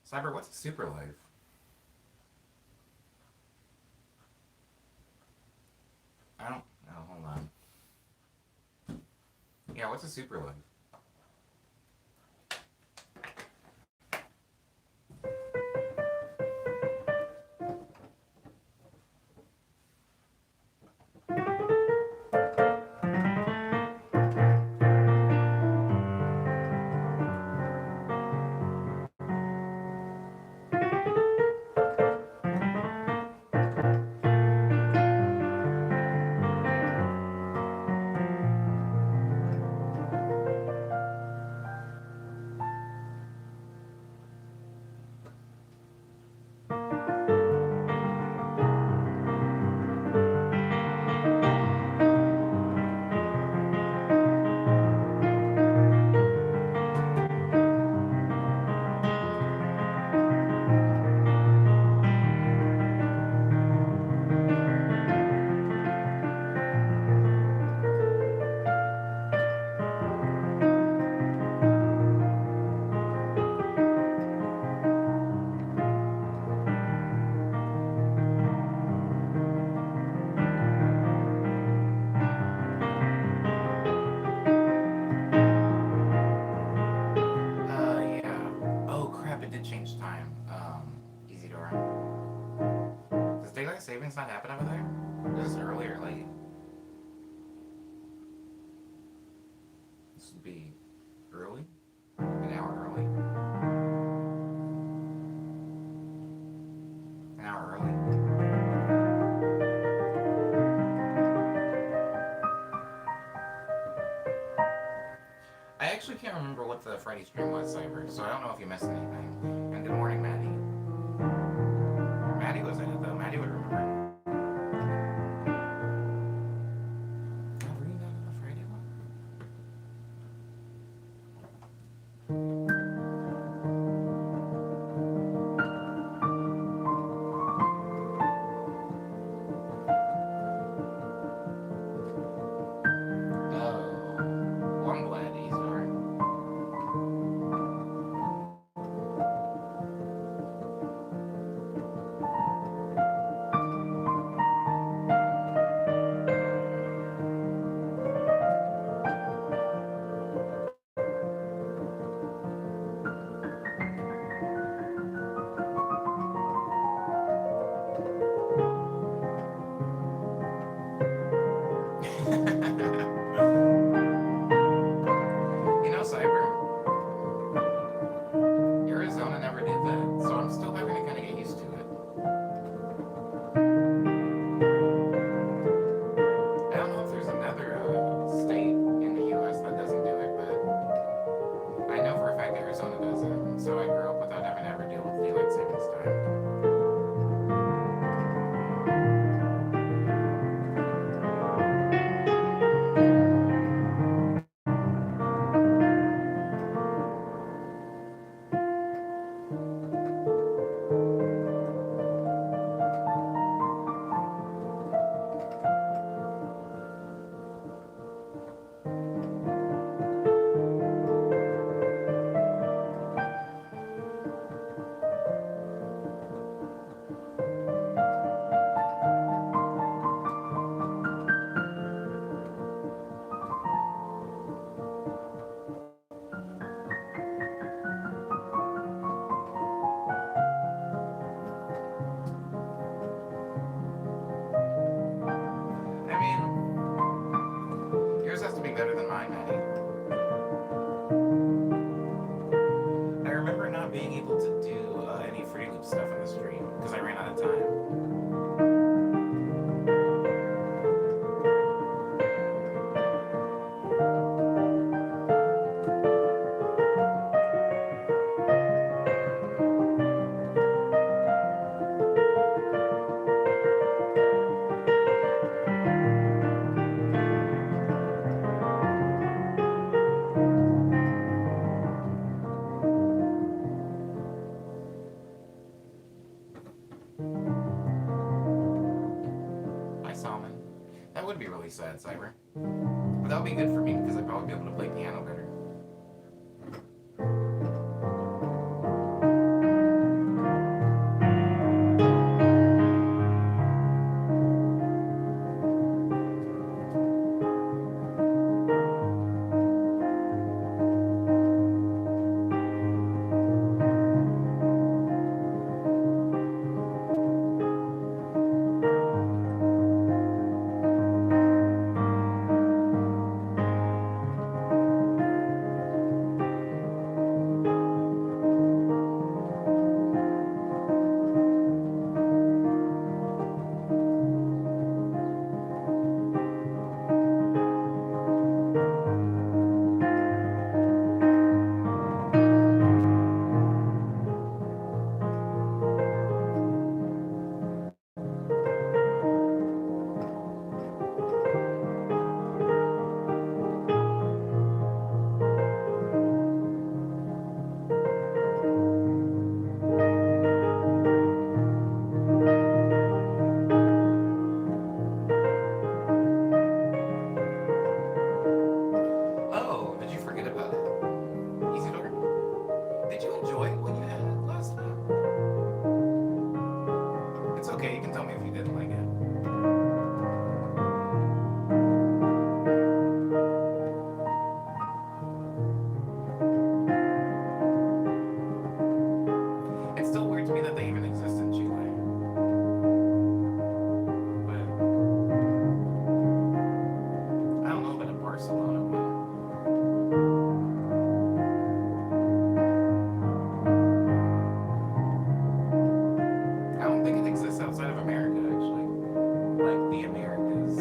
Cyber, what's a super life? I don't. Oh, hold on. Yeah, what's a super life? Yeah. Oh crap! It did change time. Easy door. Does daylight savings not happen over there? This is early or late? This would be early. An hour early. An hour early. I actually can't remember what the Friday stream was, Cyber, so I don't know if you missed anything. And good morning, Maddie. Maddie was in it, though. Maddie would remember. Oh, were you not in the Friday one? Oh. Well, I'm glad he's alright. Cyber, Arizona never did that, so I'm still having to kind of get used to it. I don't know if there's another state in the U.S. that doesn't do it, but I know for a fact Arizona does it. So I grew up without having to ever deal with daylight savings time. I mean, yours has to be better than mine, Maddie. I remember not being able to do any free loop stuff on the stream because I ran out of time. Hi, Salmon. That would be really sad, Cyber. But that would be good for me because I'd probably be able to play piano better. okay. You can tell me if you didn't like it. It's still weird to me that they even exist in Chile. But I don't know about a Barcelona one. I don't think it exists outside of America, actually. Like the Americas.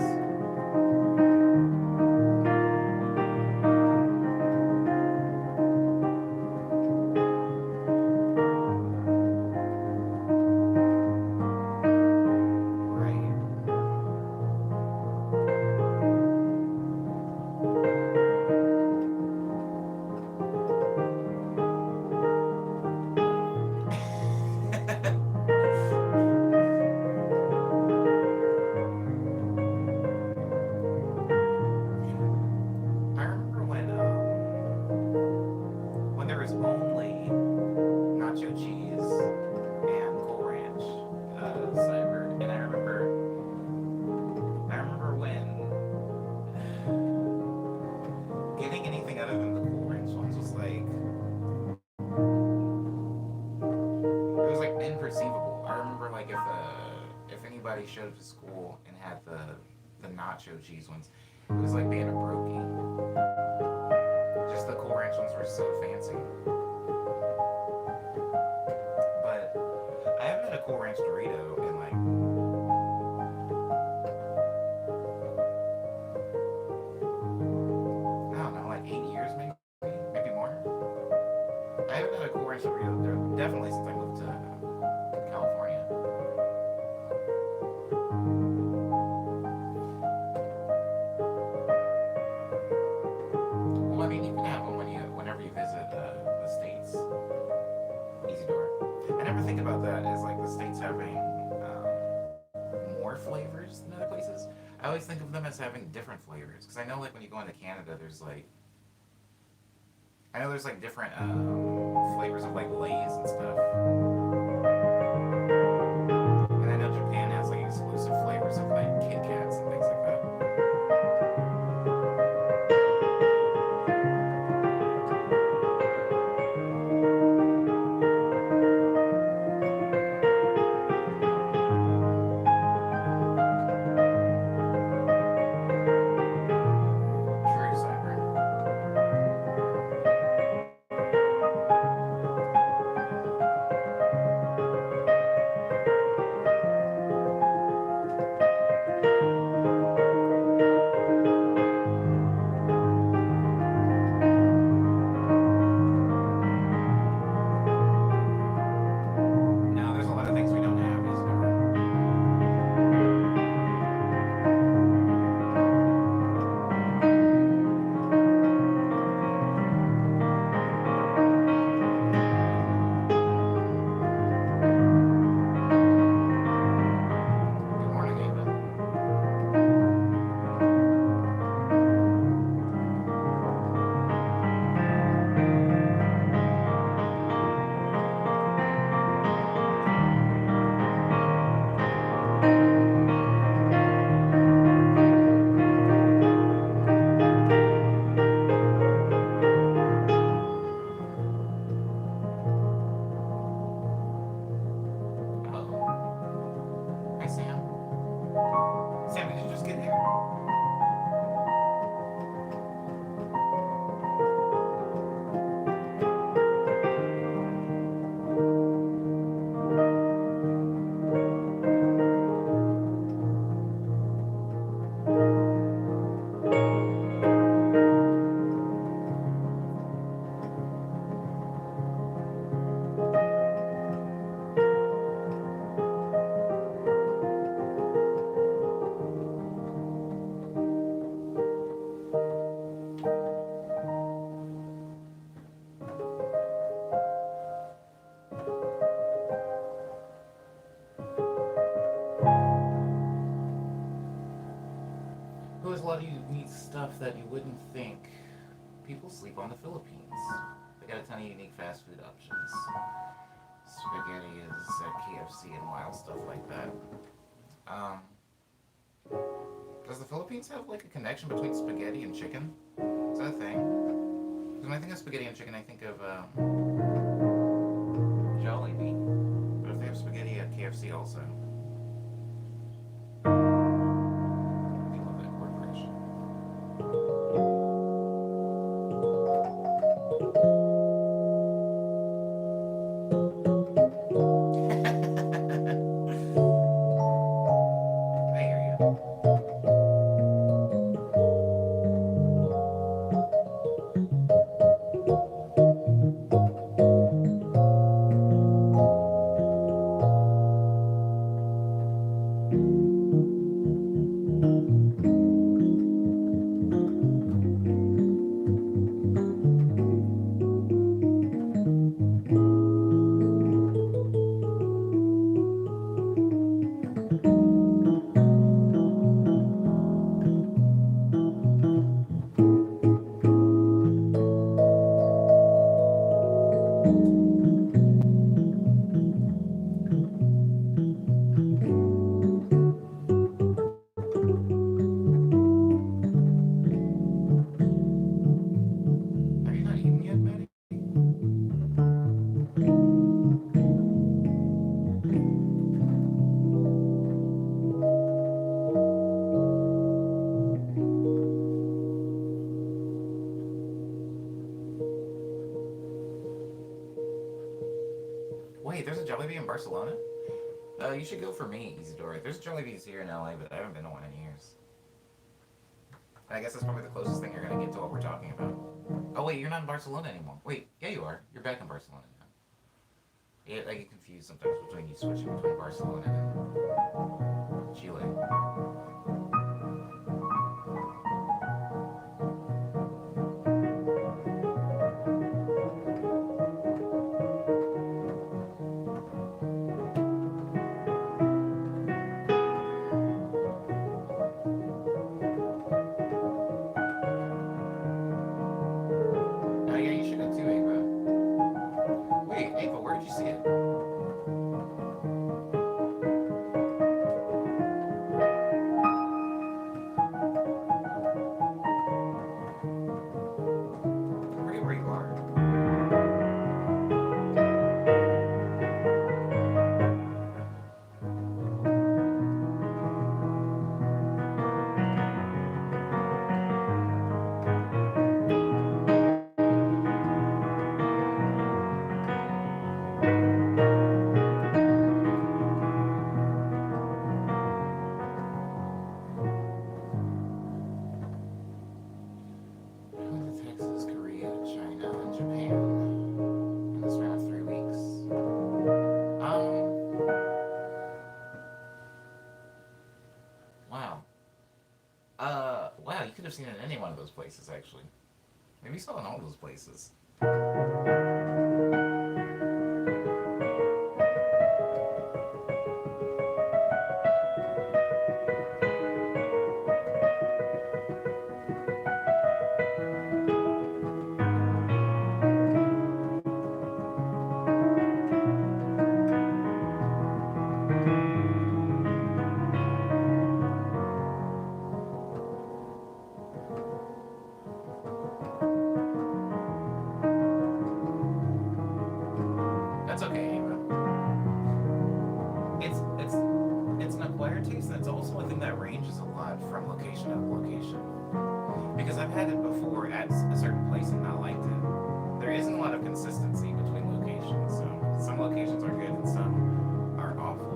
Right. I remember when there was only nacho cheese and Cool Ranch cyber, and I remember when getting anything other than the Cool Ranch ones was like it was like imperceivable. I remember like if anybody showed up to school and had the nacho cheese ones, it was like being a brokey. Just the Cool Ranch ones were so fancy. But I haven't had a Cool Ranch Dorito in like I don't know, like 8 years maybe more. I haven't had a Cool Ranch Dorito definitely since I moved to California. Well, I mean, you can have them whenever you visit the states. Easy door. I never think about that as like the states having more flavors than other places. I always think of them as having different flavors because I know like when you go into Canada, I know there's like different flavors of like Lay's and stuff, and I know Japan has like exclusive flavors of like Kit Kats and things like that. True, Cyber. No, there's a lot of things we don't have, is there? Good morning, Ava. Oh, hi Sam. Sam, did you just get here? Who has a lot of unique stuff that you wouldn't think people sleep on the Philippines. They got a ton of unique fast food options. spaghetti is KFC and wild stuff like that. Um, does the Philippines have like a connection between spaghetti and chicken? Is that a thing? Because when I think of spaghetti and chicken, I think of Jollibee. But if they have spaghetti at KFC also, I love that corporation. I hear you. Have you not eaten yet, Maddie? Wait, there's a Jollibee in Barcelona? You should go for me, Isidore. There's Jollibees here in LA, but I haven't been to one in years. And I guess that's probably the closest thing you're gonna get to what we're talking about. Oh wait, you're not in Barcelona anymore. Wait, yeah you are. You're back in Barcelona now. Yeah, I get confused sometimes between you switching between Barcelona and Chile. Oh yeah, you should go too, Ava. Wait, Ava, where did you see it? I forget where you are. I went to Texas, Korea, China, and Japan in the span of 3 weeks. Um, wow. Wow, you could have seen it in any one of those places, actually. Maybe you saw it in all those places. That's okay, Ava. It's it's an acquired taste, and it's also a thing that ranges a lot from location to location. Because I've had it before at a certain place and not liked it. There isn't a lot of consistency between locations, so some locations are good and some are awful.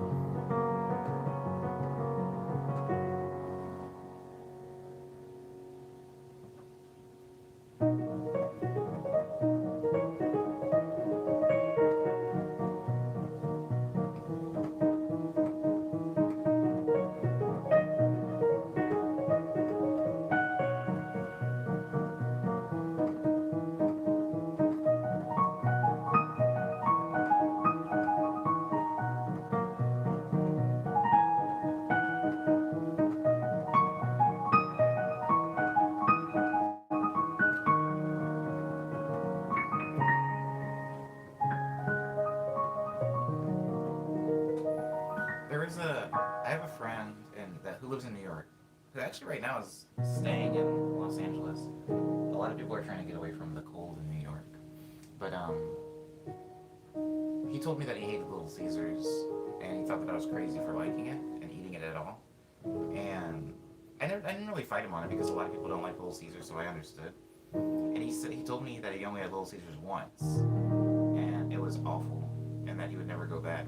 I have a friend who lives in New York, who actually right now is staying in Los Angeles. A lot of people are trying to get away from the cold in New York, but he told me that he hated Little Caesars, and he thought that I was crazy for liking it and eating it at all. And I didn't really fight him on it because a lot of people don't like Little Caesars, so I understood. And he told me that he only had Little Caesars once, and it was awful, and that he would never go back.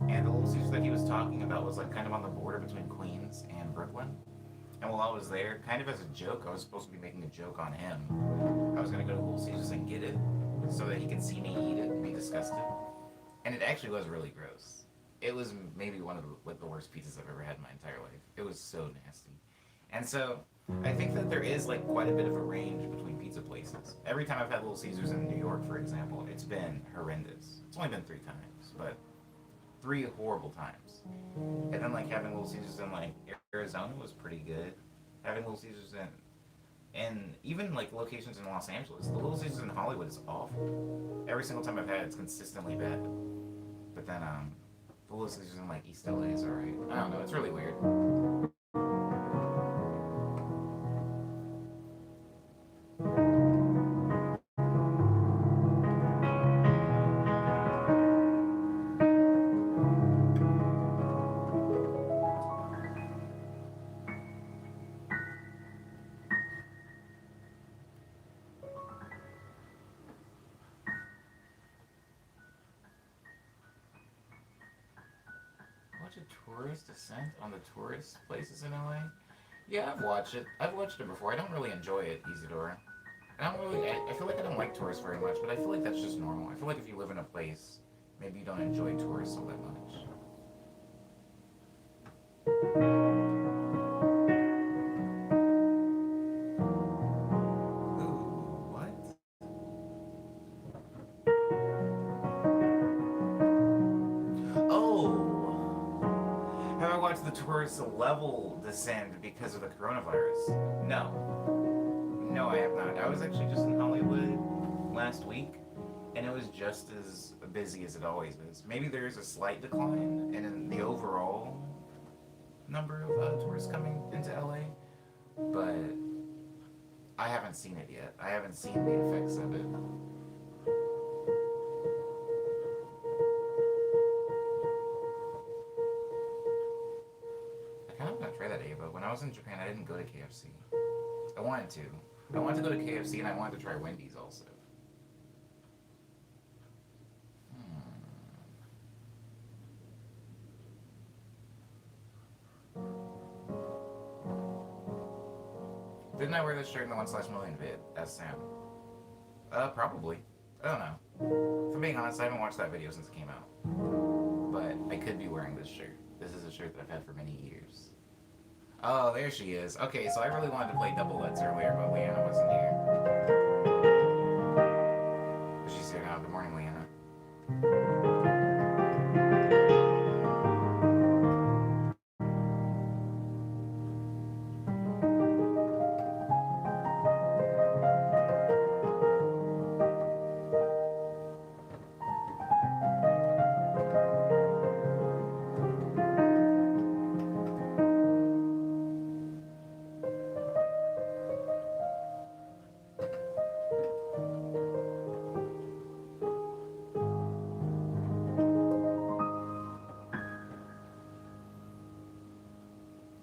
And the Little Caesars that he was talking about was like kind of on the border between Queens and Brooklyn. And while I was there, kind of as a joke, I was supposed to be making a joke on him. I was gonna go to Little Caesars and get it so that he could see me eat it and be disgusted. And it actually was really gross. It was maybe one of the worst pizzas I've ever had in my entire life. It was so nasty. And so I think that there is like quite a bit of a range between pizza places. Every time I've had Little Caesars in New York, for example, it's been horrendous. It's only been 3 times, but 3 horrible times. And then like having Little Caesars in like Arizona was pretty good. Having Little Caesars in even like locations in Los Angeles, the Little Caesars in Hollywood is awful. Every single time I've had it, it's consistently bad. But then the Little Caesars in like East LA is alright. I don't know. It's really weird. Watch a tourist descent on the tourist places in LA. Yeah, I've watched it. I've watched it before. I don't really enjoy it, Isidore. I don't really. I feel like I don't like tourists very much, but I feel like that's just normal. I feel like if you live in a place, maybe you don't enjoy tourists all that much. Ooh, what? Oh, have I watched the tourist level descend because of the coronavirus? No. No, I have not. I was actually just in Hollywood last week, and it was just as busy as it always is. Maybe there is a slight decline in the overall number of tourists coming into LA, but I haven't seen it yet. I haven't seen the effects of it. I kind of want to try that Ava. When I was in Japan, I didn't go to KFC. I wanted to. I wanted to go to KFC and I wanted to try Wendy's also. Didn't I wear this shirt in the 1/million vid as Sam? Probably. I don't know. If I'm being honest, I haven't watched that video since it came out. But I could be wearing this shirt. This is a shirt that I've had for many years. Oh, there she is. Okay, so I really wanted to play Double Let's earlier, but Leanna wasn't here. But she's here now. Good morning, Leanna.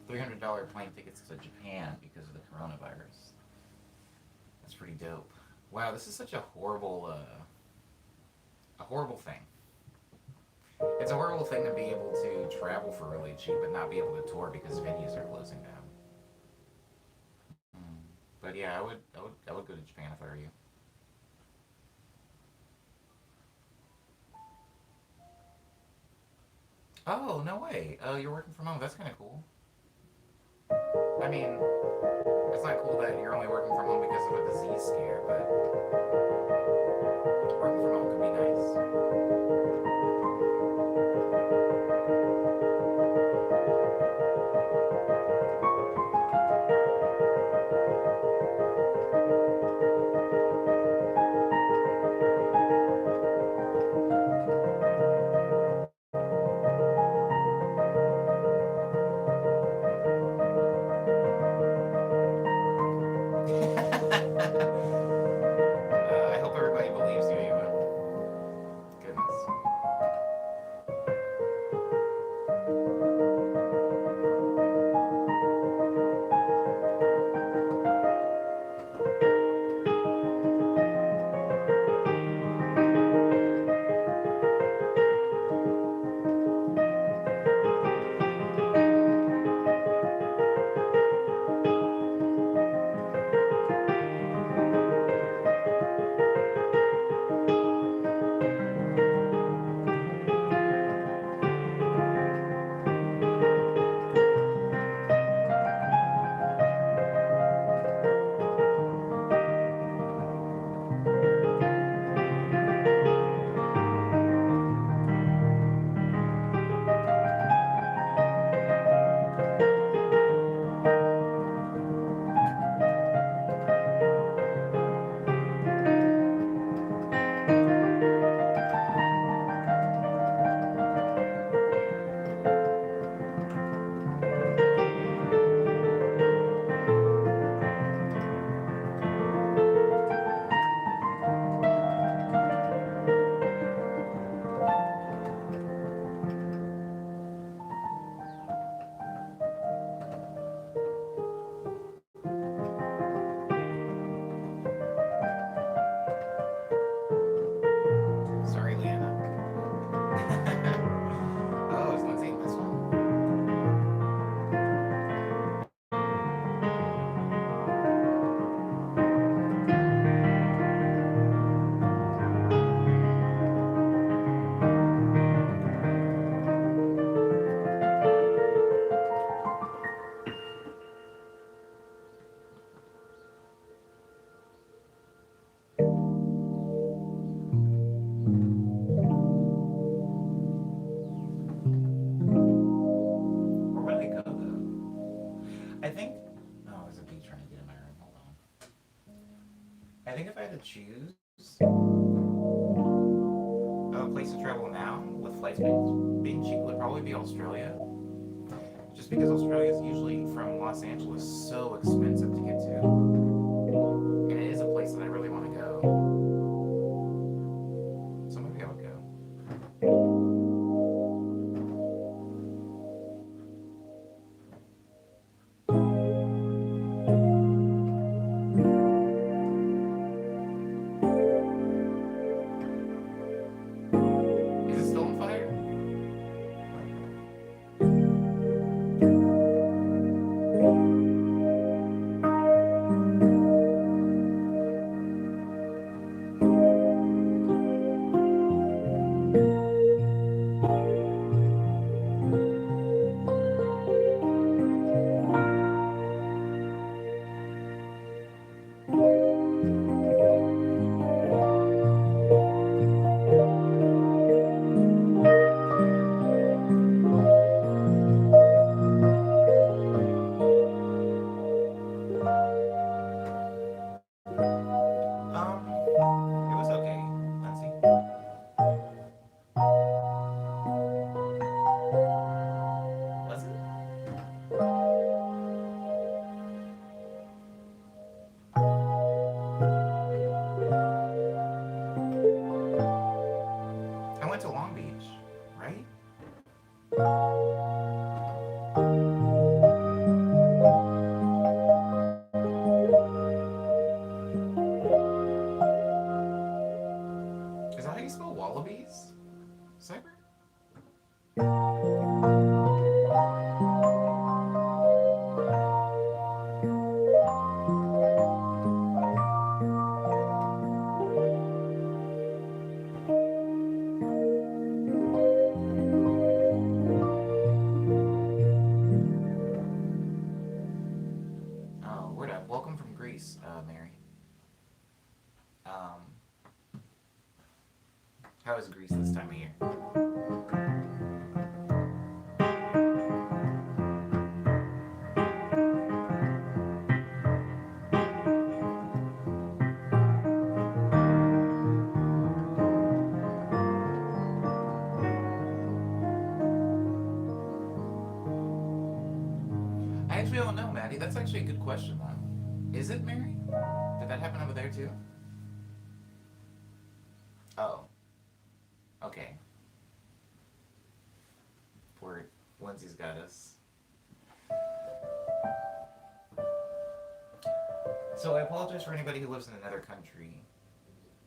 $300 plane tickets to Japan because of the coronavirus. That's pretty dope. Wow, this is such a horrible thing. It's a horrible thing to be able to travel for really cheap but not be able to tour because venues are closing down. Mm. But yeah, I would go to Japan if I were you. Oh no way! You're working from home. That's kind of cool. I mean, it's not cool that you're only working from home because of a disease scare, but working from home could be nice. to choose a place to travel now with flights being cheap, would probably be Australia. Just because Australia is usually from Los Angeles so expensive to get to, and it is a place that I really want to go. So maybe I would go. Is it still on fire? It was okay, Nancy. Was it? I went to Long Beach, right? Is that how you spell wallabies? Cyber? Oh, word up. Welcome from Greece, Mary. Um, how is Greece this time of year? I actually don't know, Maddie. That's actually a good question, though. Is it Mary? Did that happen over there, too? Oh, okay. Poor Lindsay's got us. So I apologize for anybody who lives in another country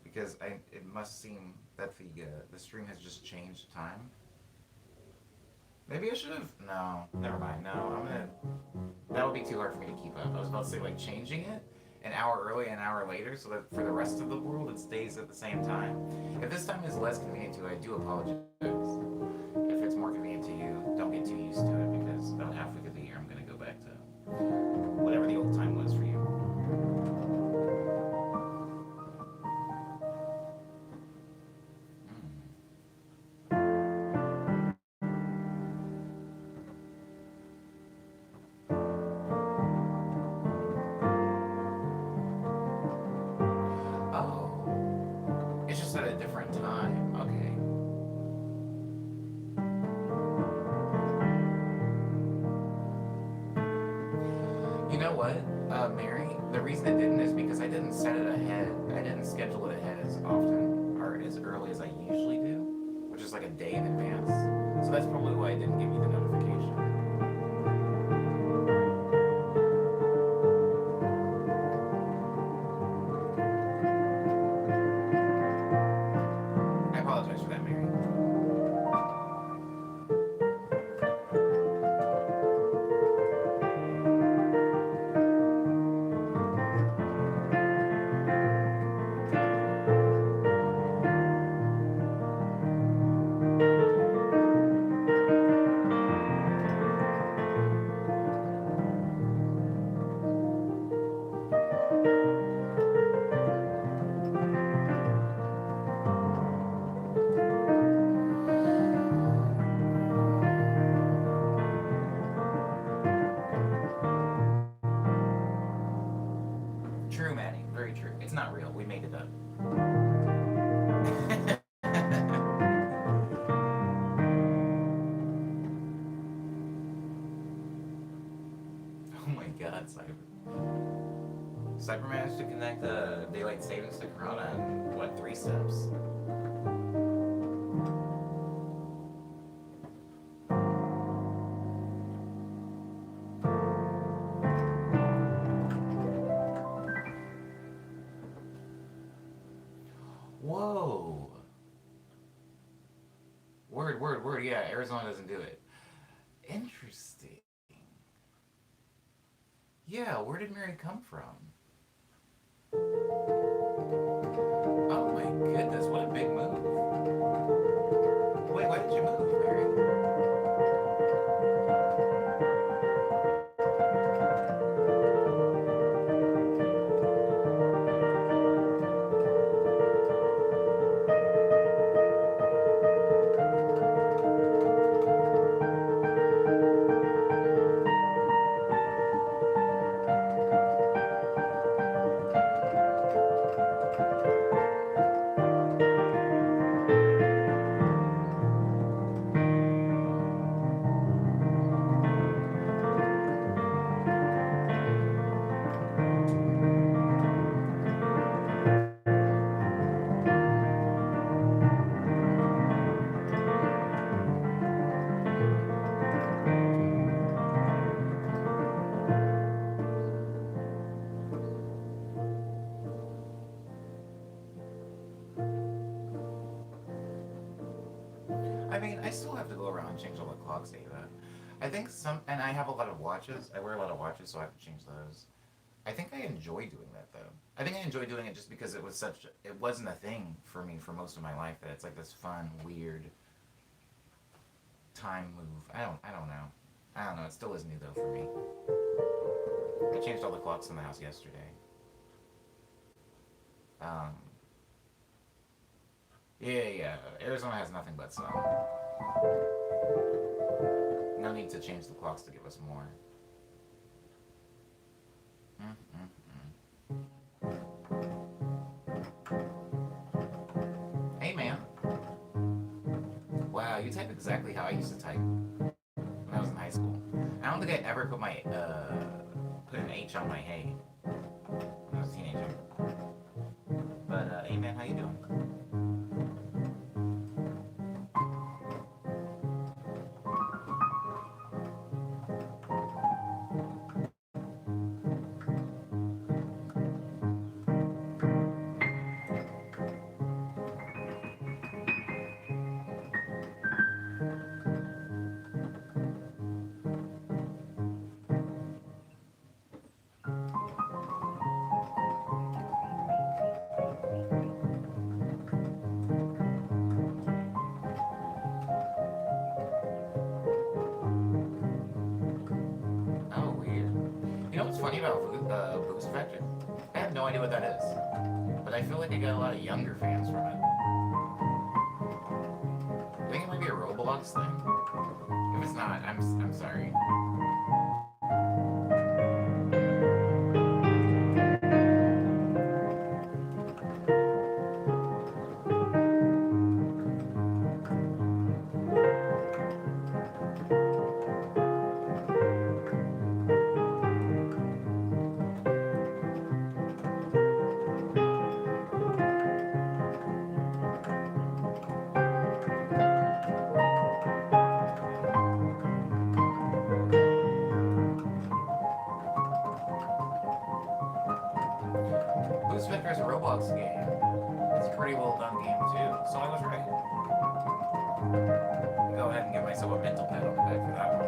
because it must seem that the stream has just changed time. Maybe I should have. No, never mind. No, I'm gonna. That would be too hard for me to keep up. I was about to say like changing it an hour early, an hour later, so that for the rest of the world it stays at the same time. If this time is less convenient to you, I do apologize. If it's more convenient to you, don't get too used to it because about halfway through the year I'm gonna go back to whatever the old time was for you. Oh, it's just at a different time. Okay. You know what, Mary? The reason it didn't is because I didn't set it ahead. I didn't schedule it ahead as often or as early as I usually do, which is like a day in advance. So that's probably why I didn't give you the notification. I apologize for that, Mary. my god, Cyber managed to connect the daylight savings to Corona in what, 3 steps? Whoa! Word, word, word. Yeah, Arizona doesn't do it. Interesting. Yeah, where did Mary come from? Oh my goodness, what a big move. Wait, why did you move, Mary? I mean, I still have to go around and change all the clocks, Ava. I think and I have a lot of watches. I wear a lot of watches, so I have to change those. I think I enjoy doing that though. I think I enjoy doing it just because it wasn't a thing for me for most of my life. That it's like this fun, weird time move. I don't know. I don't know. It still is new though for me. I changed all the clocks in the house yesterday. Um, yeah. Arizona has nothing but sun. No need to change the clocks to give us more. Mm-mm-mm. Hey, man. Wow, you type exactly how I used to type when I was in high school. I don't think I ever put an H on my hey when I was a teenager. But hey, man, how you doing? Oh, weird. You know what's funny about Boost Factor? I have no idea what that is, but I feel like I got a lot of younger fans from it. I think it might be a Roblox thing. If it's not, I'm sorry. Boost Factor is a Roblox game. It's a pretty well done game too, so I was right. Go ahead and give myself a mental pat on the back for that one.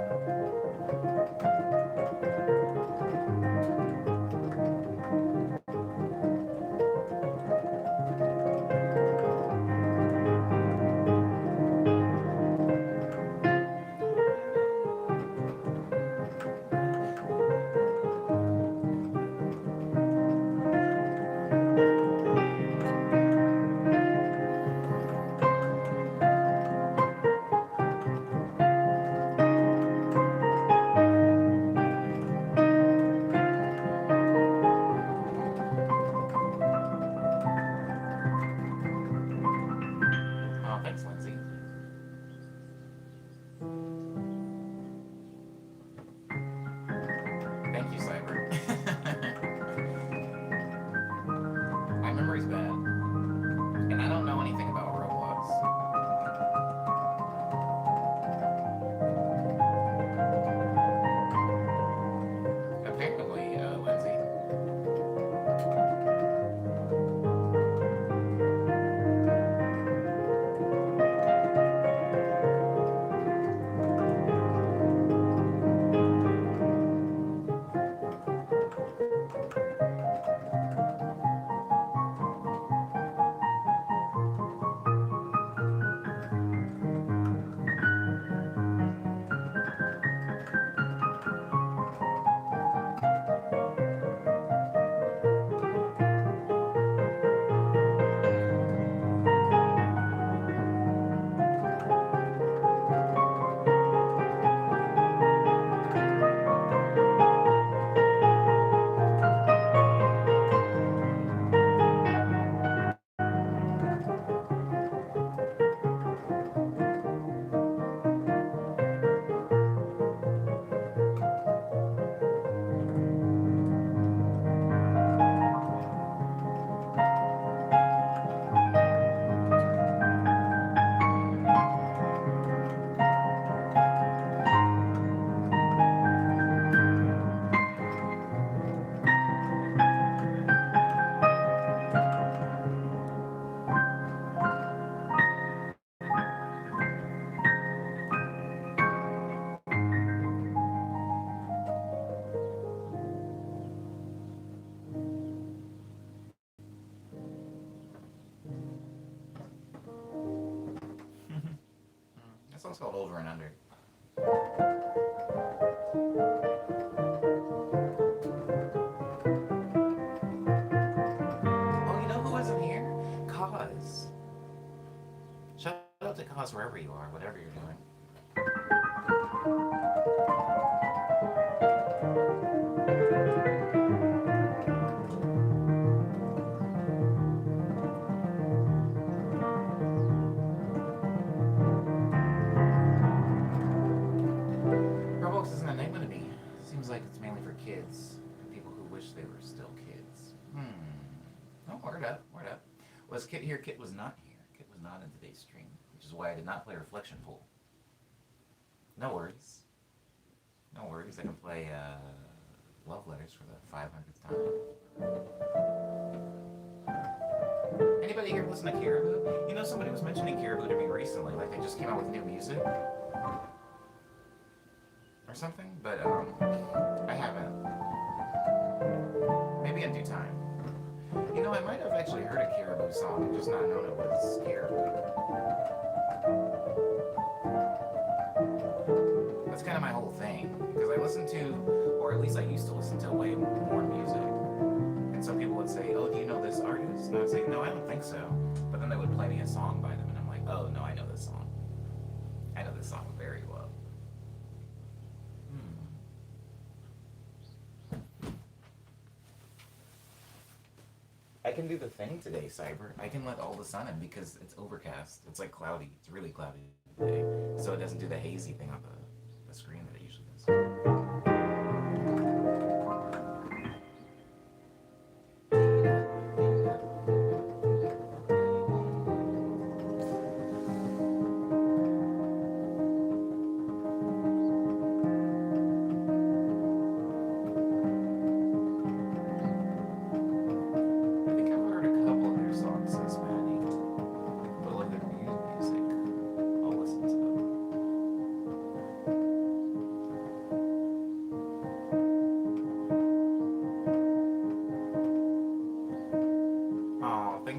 song's called Over and Under. Oh, you know who wasn't here? Cause. Shout out to Cause wherever you are, whatever you're doing. Roblox isn't a name to me. Seems like it's mainly for kids. People who wish they were still kids. Oh, word up, word up. Was Kit here? Kit was not here. Kit was not in today's stream, which is why I did not play Reflection Pool. No worries. No worries. I can play Love Letters for the 500th time. Anybody here listen to Caribou? You know, somebody was mentioning Caribou to me recently, like they just came out with new music or something, but I haven't. Maybe in due time. You know, I might have actually heard a Caribou song and just not known it was Caribou. That's kind of my whole thing, because I listen to, or at least I used to listen to way more music. And some people would say, oh, do you know this artist? And I would say, no, I don't think so. But then they would play me a song by them, and I'm like, oh, no, I know this song. I know this song very well. I can do the thing today, Cyber. I can let all the sun in because it's overcast. It's like cloudy. It's really cloudy today. So it doesn't do the hazy thing on the screen that it usually does.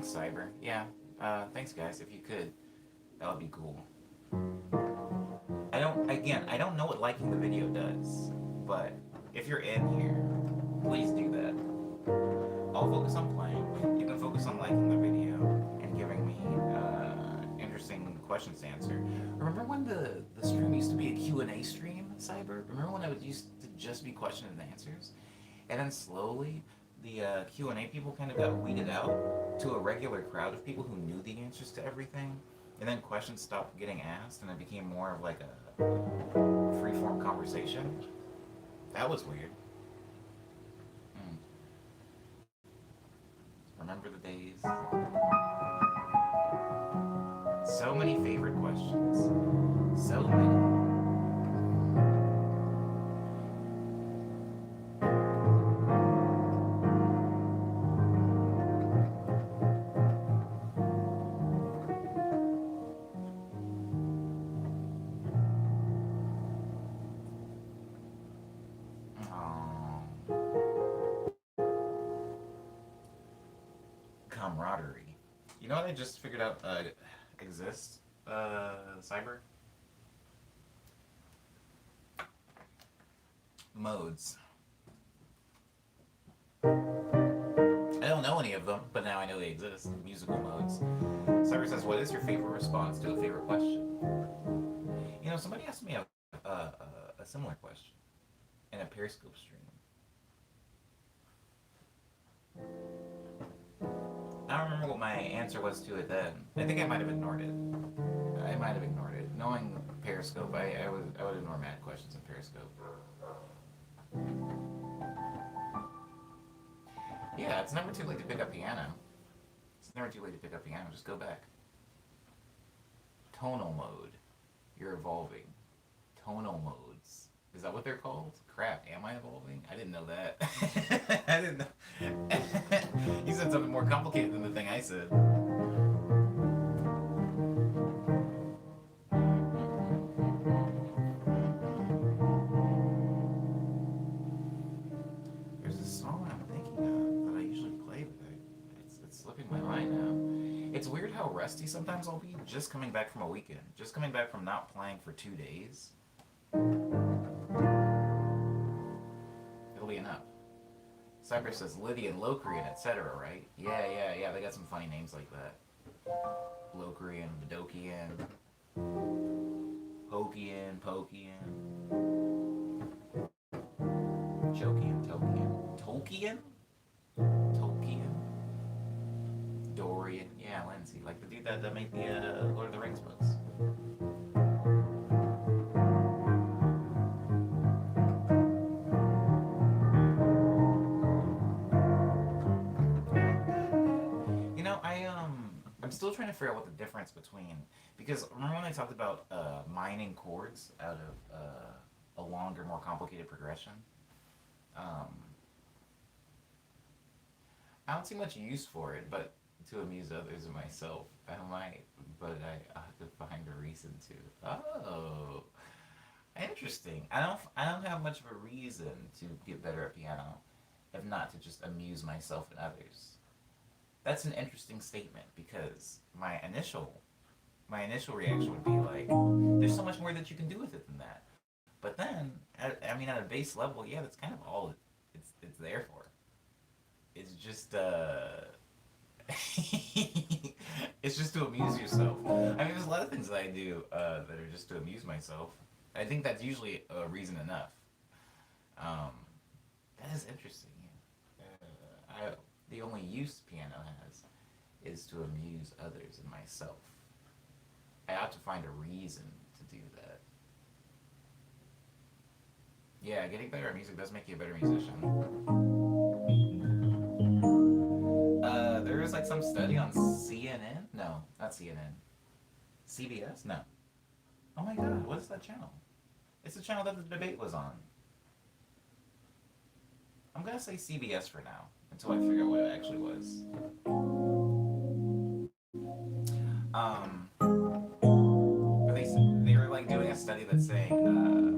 Cyber. Yeah. Thanks, guys. If you could, that would be cool. I don't know what liking the video does, but if you're in here, please do that. I'll focus on playing. You can focus on liking the video and giving me interesting questions to answer. Remember when the stream used to be a Q&A stream, Cyber? Remember when it used to just be questions and answers? And then slowly, the Q&A people kind of got weeded out to a regular crowd of people who knew the answers to everything, and then questions stopped getting asked, and it became more of like a free-form conversation. That was weird. Remember the days? So many favorite questions. So many. Camaraderie. You know what I just figured out exists, Cyber? Modes. I don't know any of them, but now I know they exist. Musical modes. Cyber says, what is your favorite response to a favorite question? You know, somebody asked me a similar question in a Periscope stream. I don't remember what my answer was to it then. I think I might have ignored it. Knowing Periscope, I would ignore mad questions in Periscope. Yeah, it's never too late to pick up piano. It's never too late to pick up piano. Just go back. Tonal mode. You're evolving. Tonal modes. Is that what they're called? Crap, am I evolving? I didn't know that. I didn't know. You said something more complicated than the thing I said. There's a song I'm thinking of that I usually play, but it's slipping my mind now. It's weird how rusty sometimes I'll be just coming back from a weekend, just coming back from not playing for 2 days. It'll be enough. Cypress says Lydian, Locrian, etc., right? Yeah, yeah, yeah, they got some funny names like that. Locrian, Vidokian, Hokian, Pokian, Chokian, Tokian, Tolkien? Tolkien? Dorian, yeah, Lindsay, like the dude that made the Lord of the Rings books. I'm still trying to figure out what the difference between, because remember when I talked about mining chords out of a longer, more complicated progression? Um, I don't see much use for it, but to amuse others and myself, I might, but I have to find a reason to. Oh, interesting. I don't have much of a reason to get better at piano, if not to just amuse myself and others. That's an interesting statement because my initial reaction would be like, there's so much more that you can do with it than that. But then, I mean, at a base level, yeah, that's kind of all it's there for. It's just it's just to amuse yourself. I mean, there's a lot of things that I do that are just to amuse myself. I think that's usually a reason enough. Um, that is interesting. Yeah. The only use piano has is to amuse others and myself. I ought to find a reason to do that. Yeah, getting better at music does make you a better musician. There was like some study on CNN. No, not CNN. CBS. No. Oh my God, what is that channel? It's the channel that the debate was on. I'm gonna say CBS for now until I figure out what it actually was. But they were like doing a study that's saying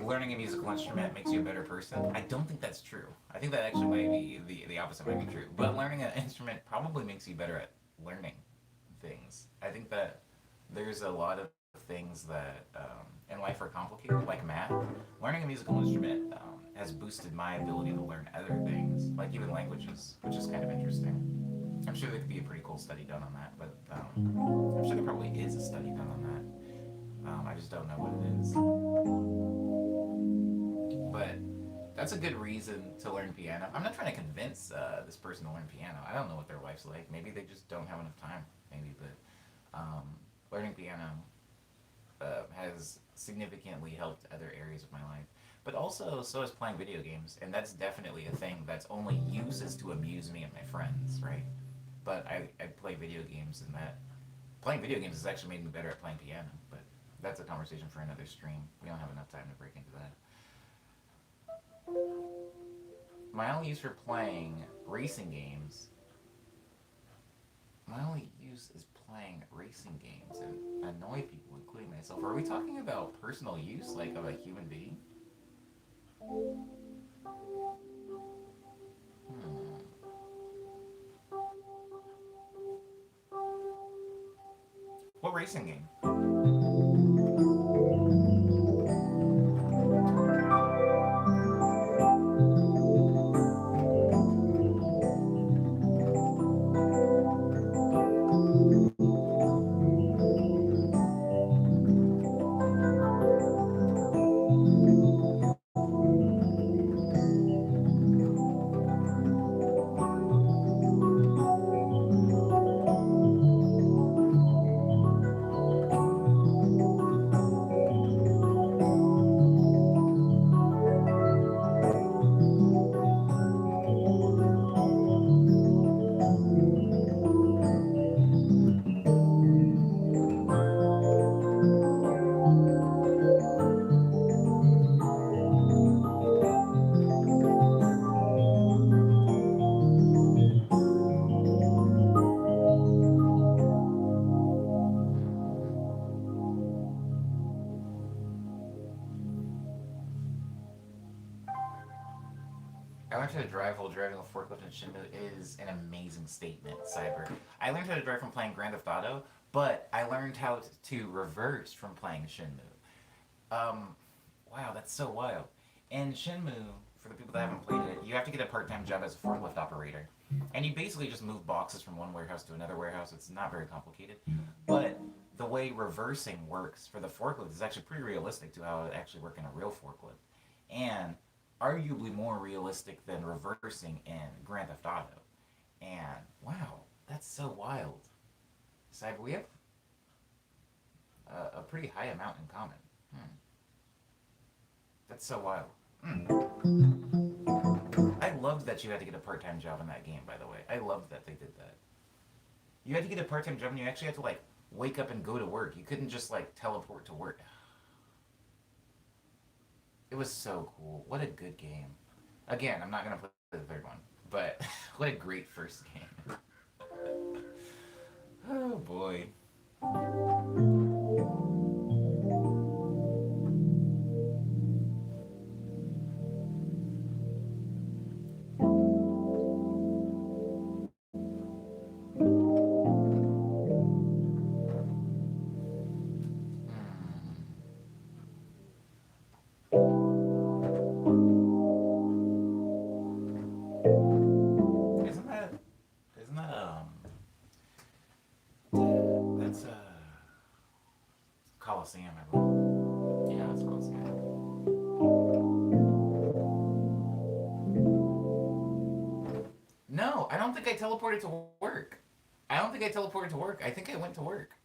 learning a musical instrument makes you a better person. I don't think that's true. I think that actually might be the opposite might be true. But learning an instrument probably makes you better at learning things. I think that there's a lot of things that in life are complicated, like math. Learning a musical instrument has boosted my ability to learn other things, like even languages, which is kind of interesting. I'm sure there could be a pretty cool study done on that, but I'm sure there probably is a study done on that. I just don't know what it is. But that's a good reason to learn piano. I'm not trying to convince this person to learn piano. I don't know what their life's like. Maybe they just don't have enough time. Maybe, but learning piano has significantly helped other areas of my life. But also, so is playing video games, and that's definitely a thing that's only uses to amuse me and my friends, right? But I play video games, and that playing video games has actually made me better at playing piano. But that's a conversation for another stream. We don't have enough time to break into that. My only use for playing racing games, my only use is playing racing games and annoy people, including myself. Are we talking about personal use, like of a human being? Hmm. What racing game? I learned how to drive while driving a forklift in Shinmu is an amazing statement, Cyber. I learned how to drive from playing Grand Theft Auto, but I learned how to reverse from playing Shinmu. Wow, that's so wild. In Shinmu, for the people that haven't played it, you have to get a part-time job as a forklift operator, and you basically just move boxes from one warehouse to another warehouse. It's not very complicated, but the way reversing works for the forklift is actually pretty realistic to how it actually works in a real forklift, and arguably more realistic than reversing in Grand Theft Auto. And wow, that's so wild. Cyber, we have a pretty high amount in common. Hmm. That's so wild. I loved that you had to get a part-time job in that game. By the way, I loved that they did that. You had to get a part-time job, and you actually had to like wake up and go to work. You couldn't just like teleport to work. It was so cool. What a good game. Again, I'm not gonna play the third one, but what a great first game. Oh boy. Isn't that isn't that that's Coliseum, I believe. Yeah, it's Coliseum. No, I don't think I teleported to work. I don't think I teleported to work. I think I went to work.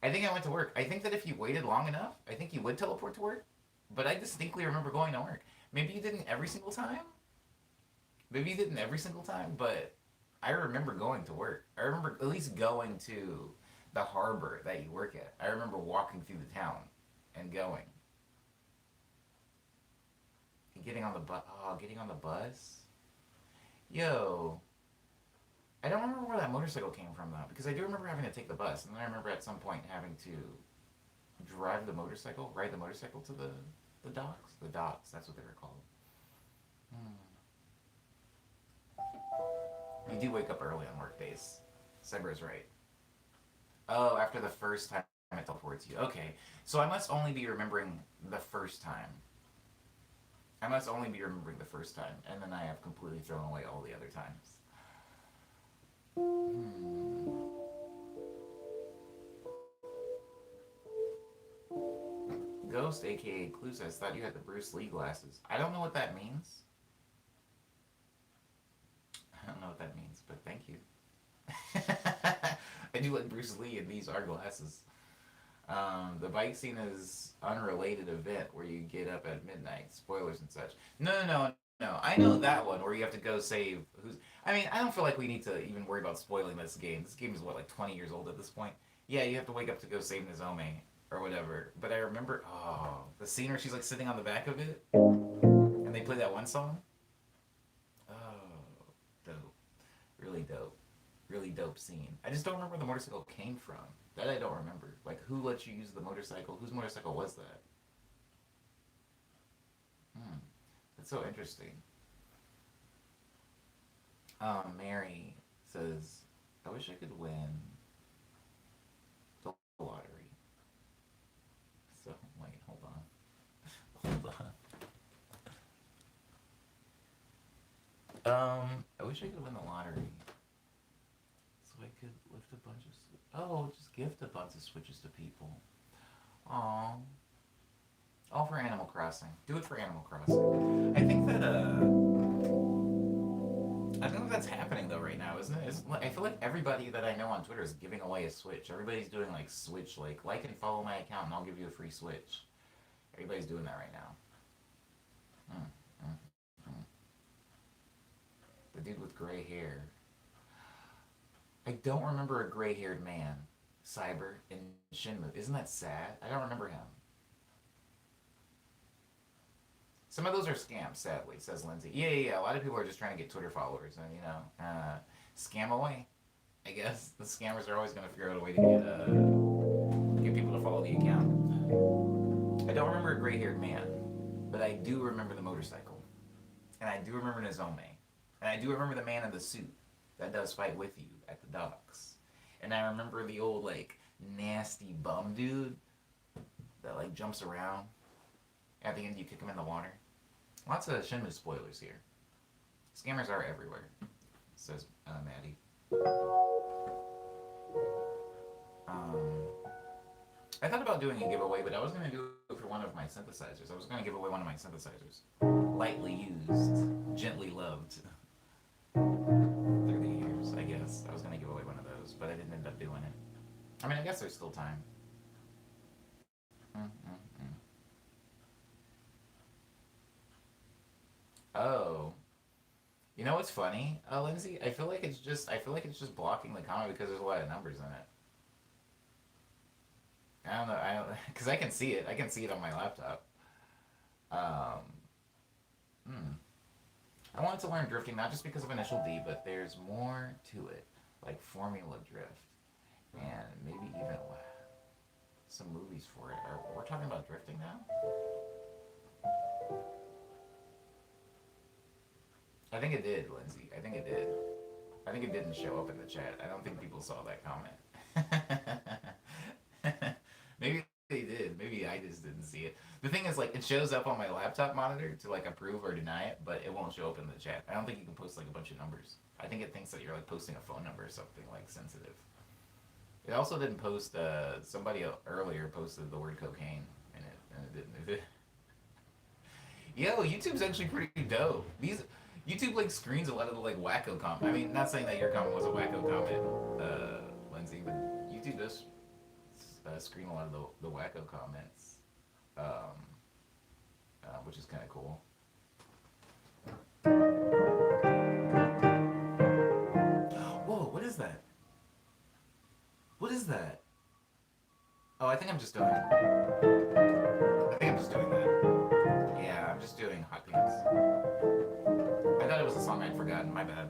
I think I went to work. I think that if you waited long enough, I think you would teleport to work. But I distinctly remember going to work. Maybe you didn't every single time. Maybe you didn't every single time, but I remember going to work. I remember at least going to the harbor that you work at. I remember walking through the town and going and getting on the bus. Oh, getting on the bus. Yo, I don't remember where that motorcycle came from though, because I do remember having to take the bus, and then I remember at some point having to drive the motorcycle, ride the motorcycle to the docks. The docks, that's what they were called. Hmm. You do wake up early on work days. Cyber is right. Oh, after the first time it teleports you. Okay, so I must only be remembering the first time. I must only be remembering the first time, and then I have completely thrown away all the other times. Hmm. Ghost, aka Clue, says, thought you had the Bruce Lee glasses. I don't know what that means. I don't know what that means, but thank you. I do like Bruce Lee, and these are glasses. The bike scene is unrelated event where you get up at midnight. Spoilers and such. No, no, no, no. I know that one where you have to go save. Who's? I mean, I don't feel like we need to even worry about spoiling this game. This game is what, like 20 years old at this point. Yeah, you have to wake up to go save Nizome or whatever. But I remember, oh, the scene where she's like sitting on the back of it, and they play that one song. Oh, dope. Really dope. Really dope scene. I just don't remember where the motorcycle came from. That I don't remember. Like, who let you use the motorcycle? Whose motorcycle was that? Hmm. That's so interesting. Mary says, I wish I could win the lottery. So, wait, hold on. Hold on. I wish I could win the lottery. So I could lift a bunch of... Oh, just gift a bunch of Switches to people. Aww. All for Animal Crossing. Do it for Animal Crossing. I think that's happening though right now, isn't it? I feel like everybody that I know on Twitter is giving away a Switch. Everybody's doing like Switch, like and follow my account and I'll give you a free Switch. Everybody's doing that right now. Mm, mm, mm. The dude with gray hair. I don't remember a gray-haired man, Cyber, in Shinmu. Isn't that sad? I don't remember him. Some of those are scams, sadly, says Lindsay. Yeah, yeah, yeah. A lot of people are just trying to get Twitter followers and, scam away. I guess the scammers are always going to figure out a way to get people to follow the account. I don't remember a gray-haired man, but I do remember the motorcycle. And I do remember Nozome. And I do remember the man in the suit that does fight with you at the docks. And I remember the old, like, nasty bum dude that, like, jumps around. At the end, you kick him in the water. Lots of Shenmue spoilers here. Scammers are everywhere, says Maddie. Um, I thought about doing a giveaway, but I was going to do it for one of my synthesizers. I was going to give away one of my synthesizers. Lightly used, gently loved through the years, I guess. I was going to give away one of those, but I didn't end up doing it. I mean, I guess there's still time. Mm-mm-mm. Oh. You know what's funny, Lindsay? I feel like it's just blocking the comment because there's a lot of numbers in it. I don't, because I can see it. I can see it on my laptop. Um, hmm. I wanted to learn drifting not just because of Initial D, but there's more to it, like Formula Drift, and maybe even some movies for it. We're talking about drifting now? I think it did, Lindsay. I think it did. I think it didn't show up in the chat. I don't think people saw that comment. Maybe they did. Maybe I just didn't see it. The thing is, like, it shows up on my laptop monitor to, like, approve or deny it, but it won't show up in the chat. I don't think you can post, like, a bunch of numbers. I think it thinks that you're, like, posting a phone number or something, like, sensitive. It also didn't post, somebody earlier posted the word cocaine in it, and it didn't. Yo, YouTube's actually pretty dope. YouTube, like, screens a lot of the, like, wacko comment. I mean, not saying that your comment was a wacko comment, Lindsay, but YouTube does screen a lot of the wacko comments, which is kind of cool. Whoa, what is that? What is that? Oh, I think I'm just doing. I think I'm just doing that. Yeah, I'm just doing Hot Pants. I thought it was a song I'd forgotten. My bad.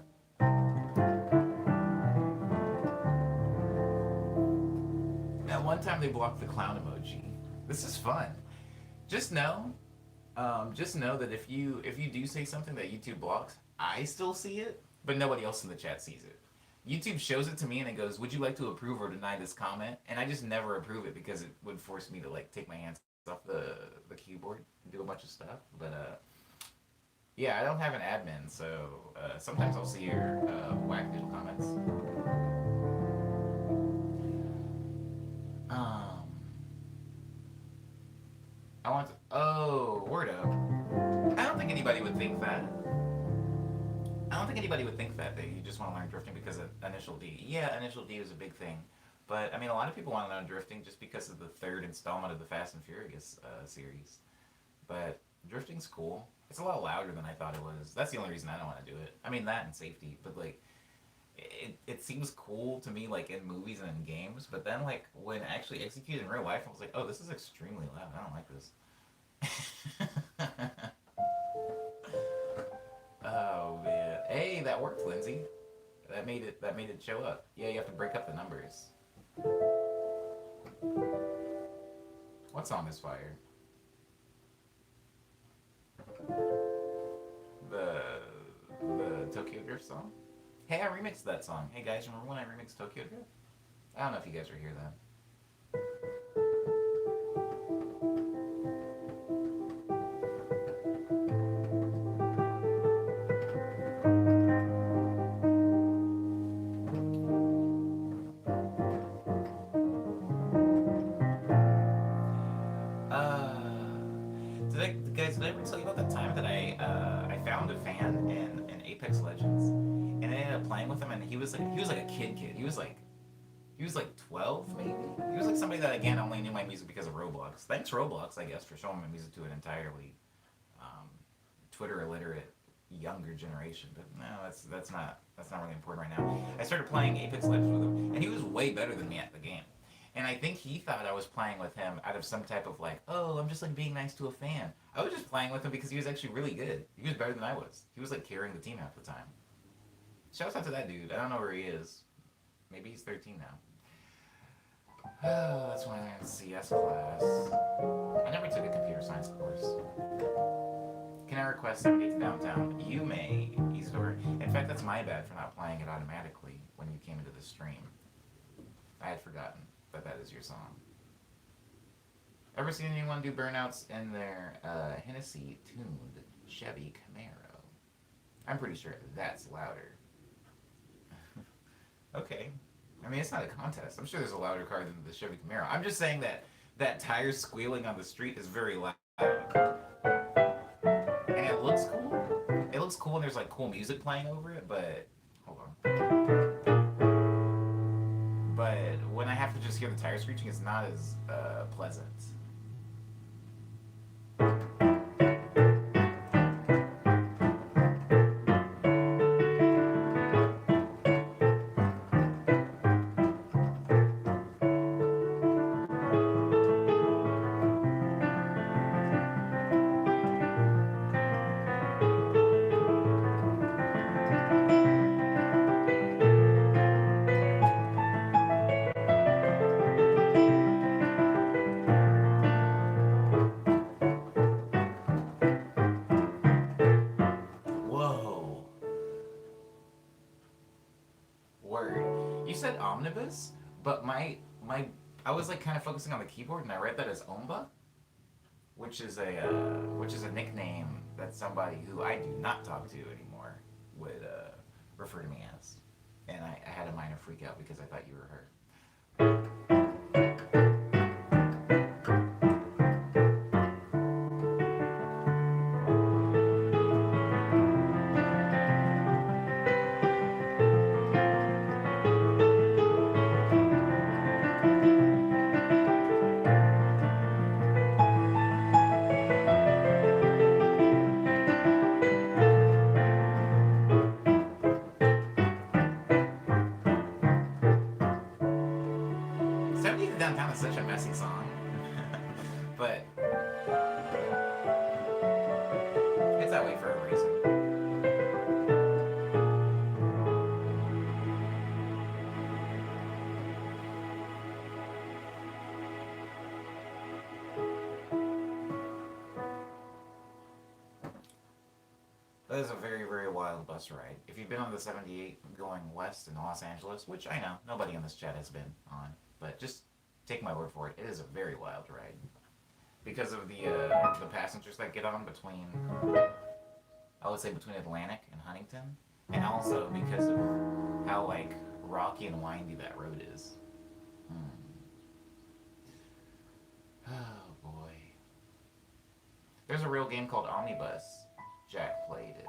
At one time they blocked the clown emoji. This is fun. Just know, just know that if you do say something that YouTube blocks, I still see it, but nobody else in the chat sees it. YouTube shows it to me and it goes, "Would you like to approve or deny this comment?" And I just never approve it because it would force me to, like, take my hands off the keyboard and do a bunch of stuff. But yeah, I don't have an admin, so sometimes I'll see your whack digital comments. Um, I want to. Oh, word up. I don't think anybody would think that. I don't think anybody would think that you just want to learn drifting because of Initial D. Yeah, Initial D is a big thing. But, I mean, a lot of people want to learn drifting just because of the third installment of the Fast and Furious series. But drifting's cool. It's a lot louder than I thought it was. That's the only reason I don't want to do it. I mean, that and safety. But, like, it seems cool to me, like, in movies and in games. But then, like, when actually executed in real life, I was like, oh, this is extremely loud. I don't like this. Oh man. Hey, that worked, Lindsay. That made it show up. Yeah, you have to break up the numbers. What song is fire? The the Tokyo Drift song? Hey, I remixed that song. Hey guys, remember when I remixed Tokyo Drift? I don't know if you guys were here then. Guys, did I ever tell you about the time that I found a fan in Apex Legends, and I ended up playing with him, and he was like a kid. He was like 12 maybe. He was like somebody that again only knew my music because of Roblox. Thanks Roblox, I guess, for showing my music to an entirely Twitter illiterate younger generation. But no, that's not really important right now. I started playing Apex Legends with him, and he was way better than me at the game. And I think he thought I was playing with him out of some type of like, oh, I'm just like being nice to a fan. I was just playing with him because he was actually really good. He was better than I was. He was like carrying the team half the time. Shouts out to that dude. I don't know where he is. Maybe he's 13 now. That's when I had CS class. I never took a computer science course. Can I Quest 78 to Downtown. You may, Isidore. In fact, that's my bad for not playing it automatically when you came into the stream. I had forgotten that that is your song. Ever seen anyone do burnouts in their Hennessy-tuned Chevy Camaro? I'm pretty sure that's louder. Okay. I mean, it's not a contest. I'm sure there's a louder car than the Chevy Camaro. I'm just saying that that tire squealing on the street is very loud. And it looks cool. It looks cool and there's like cool music playing over it, but hold on. But when I have to just hear the tire screeching, it's not as pleasant. Whoa. Word. You said omnibus, but my I was like kind of focusing on the keyboard, and I read that as omba, which is a nickname that somebody who I do not talk to anymore would refer to me as, and I had a minor freak out because I thought you were her. 70 Downtown is such a messy song, but it's that way for a reason. That is a very, very wild bus ride. If you've been on the 78 going west in Los Angeles, which I know nobody in this chat has been on, but just take my word for it, it is a very wild ride. Because of the passengers that get on between, I would say between Atlantic and Huntington, and also because of how like rocky and windy that road is. Oh boy. There's a real game called Omnibus. Jack played it.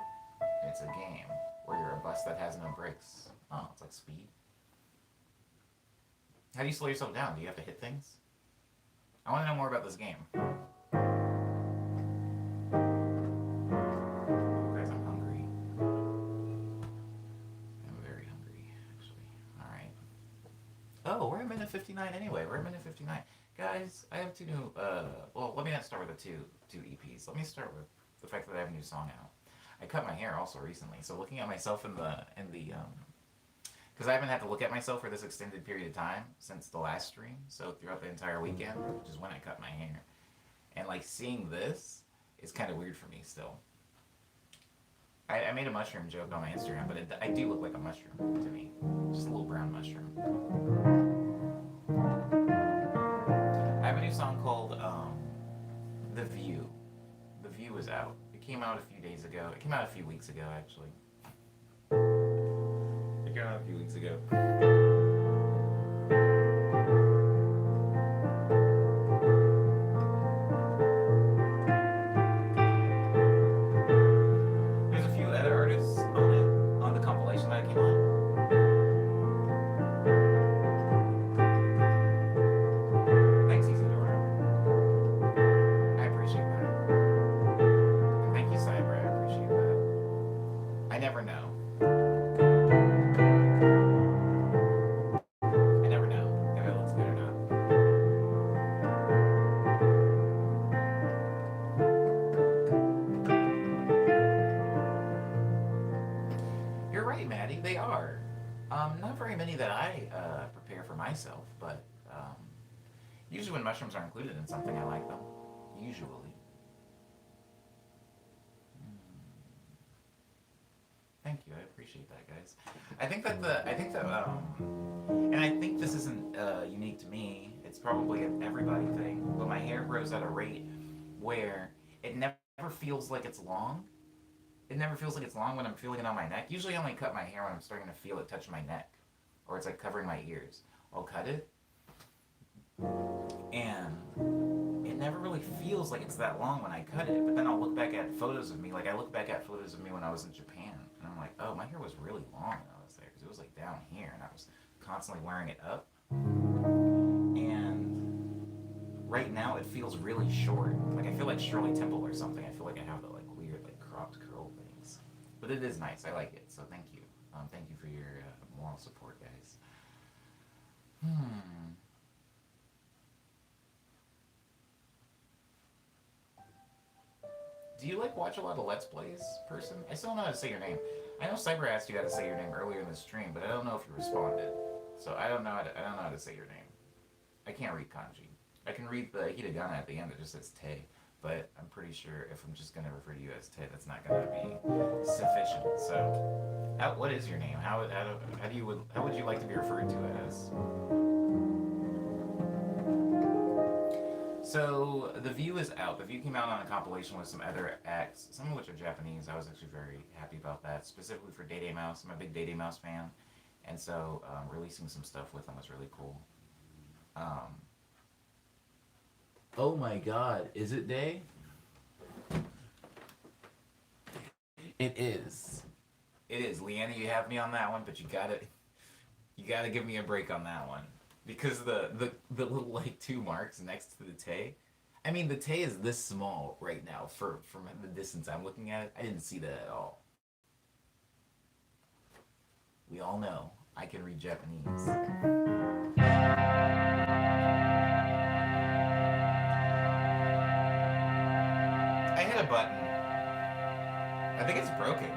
It's a game where you're a bus that has no brakes. Oh, it's like Speed. How do you slow yourself down? Do you have to hit things? I want to know more about this game. Guys, I'm hungry. I'm very hungry, actually. Alright. Oh, we're at minute 59 anyway. We're at minute 59. Guys, I have two new, well, let me not start with the two EPs. Let me start with the fact that I have a new song out. I cut my hair also recently, so looking at myself in the because I haven't had to look at myself for this extended period of time since the last stream, so throughout the entire weekend, which is when I cut my hair. And like seeing this is kind of weird for me still. I made a mushroom joke on my Instagram, but I do look like a mushroom to me. Just a little brown mushroom. I have a new song called The View. The View is out. It came out a few days ago. It came out a few weeks ago, actually. It came out a few weeks ago. There's a few other artists on it, on the compilation that came on. Thanks, Isidore. I appreciate that. And thank you, Cyber. I appreciate that. I never know. Not very many that I prepare for myself, but usually when mushrooms are included in something, I like them. Usually. you. I appreciate that, guys. I think that and I think this isn't unique to me. It's probably an everybody thing. But my hair grows at a rate where it never feels like it's long. It never feels like it's long when I'm feeling it on my neck. Usually, I only cut my hair when I'm starting to feel it touch my neck, or it's like covering my ears. I'll cut it, and it never really feels like it's that long when I cut it. But then I'll look back at photos of me, like I look back at photos of me when I was in Japan, and I'm like, oh, my hair was really long when I was there because it was like down here, and I was constantly wearing it up. And right now, it feels really short. Like I feel like Shirley Temple or something. I feel like I have the like weird like cropped curl things, but it is nice. I like it, so thank you. Thank you for your moral support, guys. Hmm. Do you like watch a lot of Let's Plays, person? I still don't know how to say your name. I know Cyber asked you how to say your name earlier in the stream, but I don't know if you responded. So I don't know how to say your name. I can't read kanji. I can read the hiragana at the end. It just says te, but I'm pretty sure if I'm just gonna refer to you as te, that's not gonna be sufficient. So, what is your name? How would you like to be referred to as? So the View is out. The View came out on a compilation with some other acts, some of which are Japanese. I was actually very happy about that, specifically for Day Day Mouse. I'm a big Day Day Mouse fan, and so releasing some stuff with them was really cool. Um, oh my God, is it Day? It is. It is. Leanna, you have me on that one, but you gotta give me a break on that one. Because the little like two marks next to the Tay. I mean the Tay is this small right now from the distance I'm looking at it. I didn't see that at all. We all know I can read Japanese. I hit a button. I think it's broken.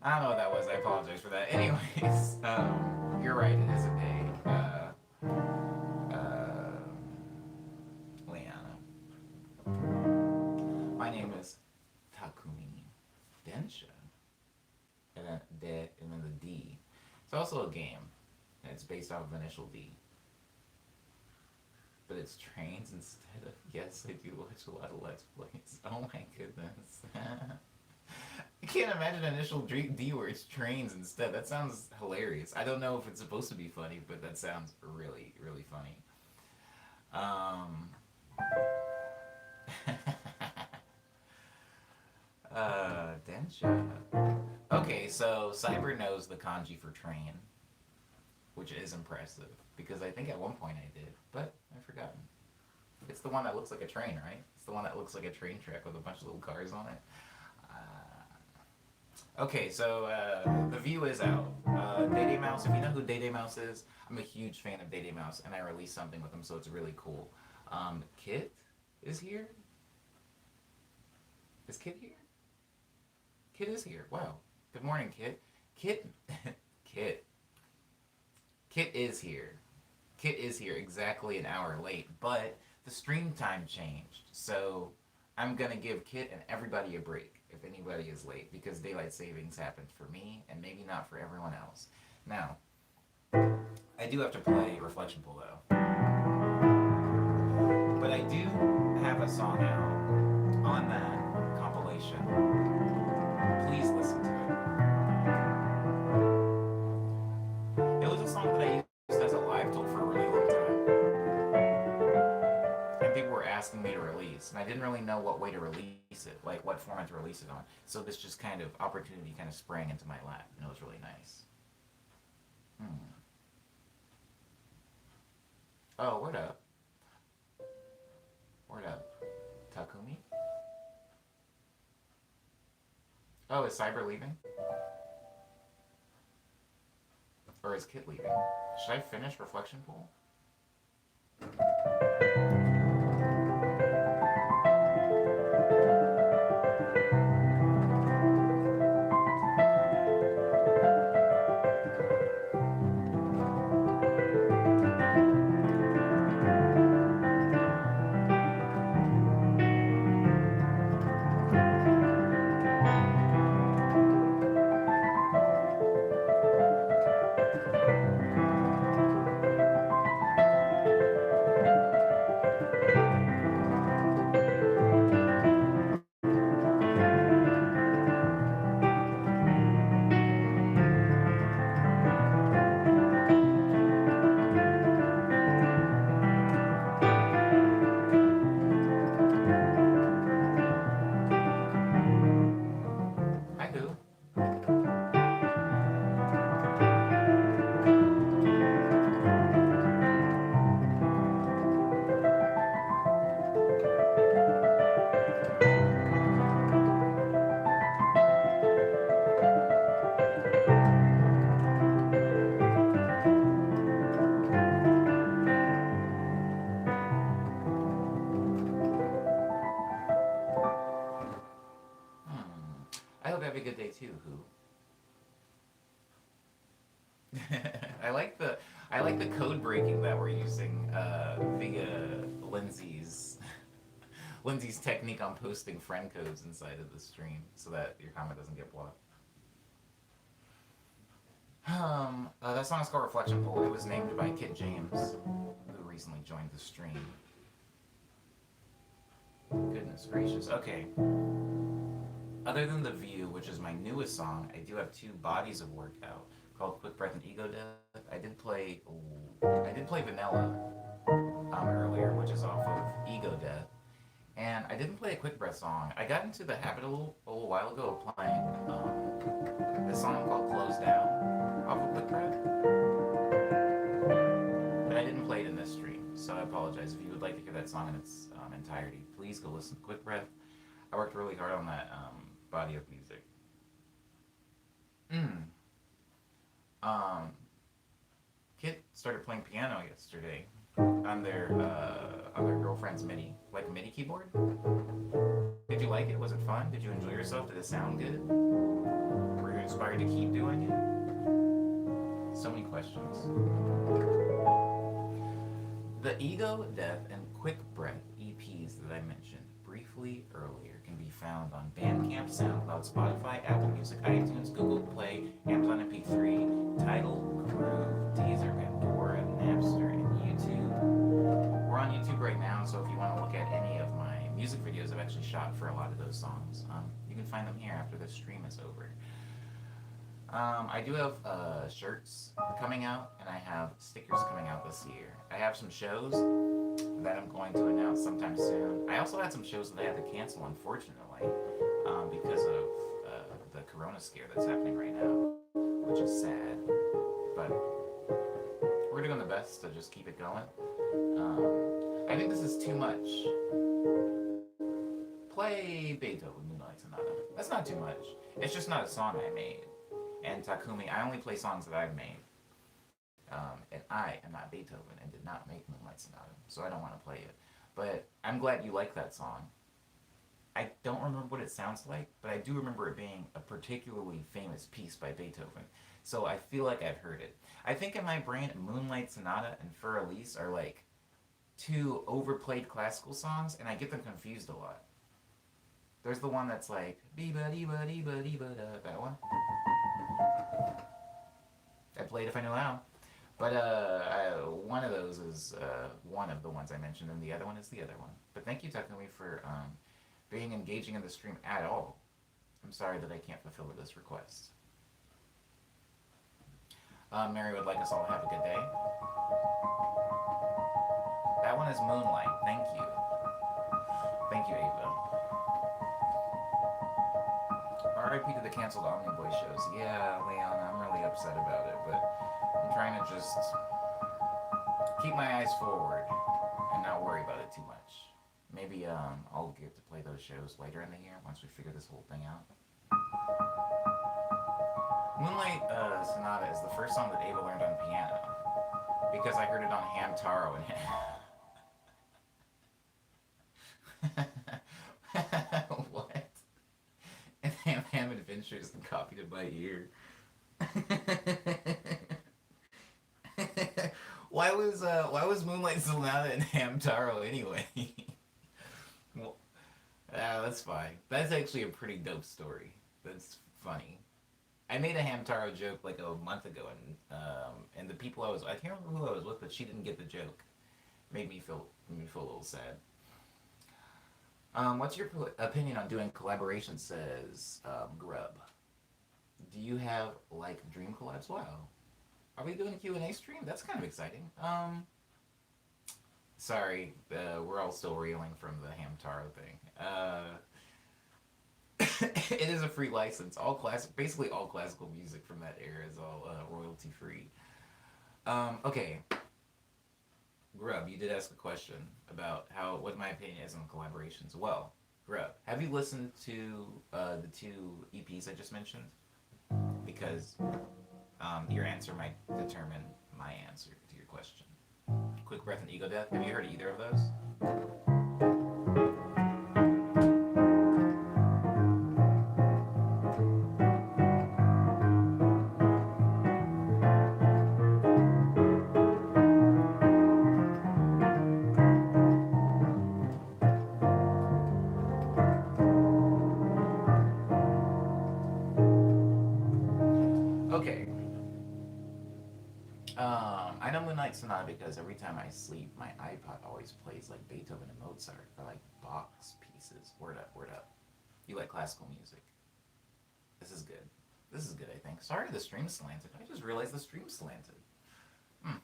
I don't know what that was. I apologize for that. Anyways, you're right. It is a day. Liana. My name is Takumi Densha, and then De, and then the D. It's also a game, and it's based off of initial D. But it's trains instead of. Yes, I do watch a lot of Let's Plays. Oh my goodness. I can't imagine initial D words trains instead. That sounds hilarious. I don't know if it's supposed to be funny, but that sounds really, really funny. Um, Densha. Okay, so Cyber knows the kanji for train, which is impressive because I think at one point I did, but I've forgotten. It's the one that looks like a train, right? It's the one that looks like a train track with a bunch of little cars on it. Okay, so the View is out. Day Day Mouse, if you know who Day Day Mouse is, I'm a huge fan of Day Day Mouse, and I released something with him, so it's really cool. Kit is here? Is Kit here? Kit is here. Wow. Good morning, Kit. Kit, Kit. Kit is here. Kit is here exactly an hour late, but the stream time changed, so I'm gonna give Kit and everybody a break if anybody is late because daylight savings happened for me and maybe not for everyone else. Now, I do have to play Reflection Pool though, but I do have a song out on that compilation. Please listen to it. It was a song that I used as a live tool for a really long time, and people were asking me to release, and I didn't really know what way to release it, like what format to release it on. So this just kind of opportunity kind of sprang into my lap, and it was really nice. Oh, word up. Word up. Takumi? Oh, is Cyber leaving? Or is Kit leaving? Should I finish Reflection Pool? I like the code breaking that we're using via Lindsay's technique on posting friend codes inside of the stream so that your comment doesn't get blocked. That song is called Reflection Pool. It was named by Kid James, who recently joined the stream. Goodness gracious. Okay. Other than The View, which is my newest song, I do have two bodies of work out called Quick Breath and Ego Death. I did play Vanilla earlier, which is off of Ego Death. And I didn't play a Quick Breath song. I got into the habit a little while ago of playing this song called Close Down off of Quick Breath. But I didn't play it in this stream, so I apologize. If you would like to hear that song in its entirety, please go listen to Quick Breath. I worked really hard on that body of music. Kit started playing piano yesterday on their girlfriend's MIDI, like a MIDI keyboard. Did you like it? Was it fun? Did you enjoy yourself? Did it sound good? Were you inspired to keep doing it? So many questions. The Ego Death and Quick Breath EPs that I mentioned briefly earlier can be found on Bandcamp, SoundCloud, Spotify, Apple Music, iTunes, Google Play, Amazon MP3, Tidal, Groove, Deezer, Pandora, Napster, and YouTube. We're on YouTube right now, so if you want to look at any of my music videos I've actually shot for a lot of those songs, you can find them here after the stream is over. I do have shirts coming out, and I have stickers coming out this year. I have some shows that I'm going to announce sometime soon. I also had some shows that I had to cancel, unfortunately, because of the corona scare that's happening right now, which is sad. But we're doing the best to just keep it going. I think this is too much. Play Beethoven Moonlight Sonata. That's not too much. It's just not a song I made. And Takumi, I only play songs that I've made. And I am not Beethoven and did not make Moonlight Sonata, so I don't want to play it. But I'm glad you like that song. I don't remember what it sounds like, but I do remember it being a particularly famous piece by Beethoven. So I feel like I've heard it. I think in my brain, Moonlight Sonata and Fur Elise are like two overplayed classical songs, and I get them confused a lot. There's the one that's like, bee-ba-dee-ba-dee-ba-dee-ba-da, that one. I played if I know how. But one of those is one of the ones I mentioned, and the other one is the other one. But thank you, Takumi, for being engaging in the stream at all. I'm sorry that I can't fulfill this request. Mary would like us all to have a good day. That one is Moonlight. Thank you. Thank you, Ava. R.I.P. to the canceled Omniboy shows. Yeah, Leon, I'm really upset about it, but I'm trying to just keep my eyes forward and not worry about it too much. Maybe I'll get to play those shows later in the year once we figure this whole thing out. Moonlight Sonata is the first song that Ava learned on piano because I heard it on Hamtaro and what? And Ham Adventures and copied it by ear. Why was Moonlight Sonata and Hamtaro anyway? Well, that's fine. That's actually a pretty dope story. That's funny. I made a Hamtaro joke like a month ago, and the people I can't remember who I was with, but she didn't get the joke. Made me feel a little sad. What's your opinion on doing collaborations? Says Grub. Do you have like dream collabs? Wow. Are we doing a Q&A stream? That's kind of exciting. Sorry, we're all still reeling from the Hamtaro thing. It is a free license. Basically all classical music from that era is all royalty free. Okay. Grub, you did ask a question about what my opinion is on collaborations. Well, Grub, have you listened to the two EPs I just mentioned? Because your answer might determine my answer to your question. Quick Breath and Ego Death. Have you heard either of those? Okay. I know Moonlight Sonata because every time I sleep, my iPod always plays like Beethoven and Mozart or like Bach's pieces. Word up, word up. You like classical music? This is good. This is good, I think. Sorry, the stream slanted. I just realized the stream slanted. Hmm.